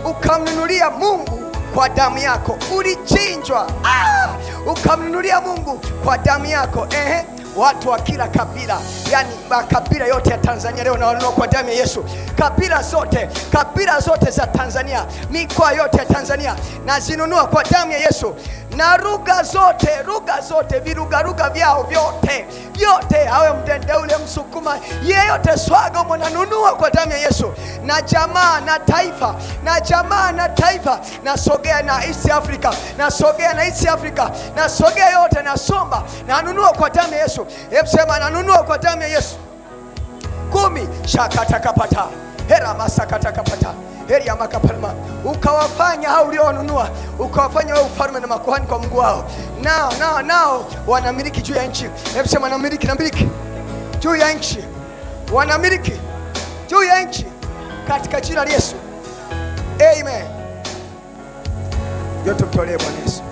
ukamnunulia Mungu kwa damu yako. Ulichinjwa, ukamnunulia Mungu kwa damu yako. Watu wa kila kabila, yani makabila yote ya Tanzania leo nawanunua kwa damu ya Yesu. Kabila zote za Tanzania, mikoa yote ya Tanzania nazinunua kwa damu ya Yesu. Na lugha zote, virugaruga vyao vyote, awe Mdende ule, Msukuma, yeyote, Swaga, umo nanunua kwa damu ya Yesu. Na jamaa na taifa, nasogea na East Africa, nasogea yote, nasomba, nanunua kwa damu ya Yesu. Hebu sema, nanunua kwa damu ya Yesu. 10 shakatakapata hera masakatakapata heri ya makapalma. Ukawafanya hao uliowanunua, ukawafanya wao ufalme na makuhani kwa Mungu wao. Nao wanamiliki juu ya nchi. Hebu sema, namiliki juu ya nchi. Wanamiliki juu ya nchi katika jina la Yesu. Amen. Yote mtolee Bwana Yesu.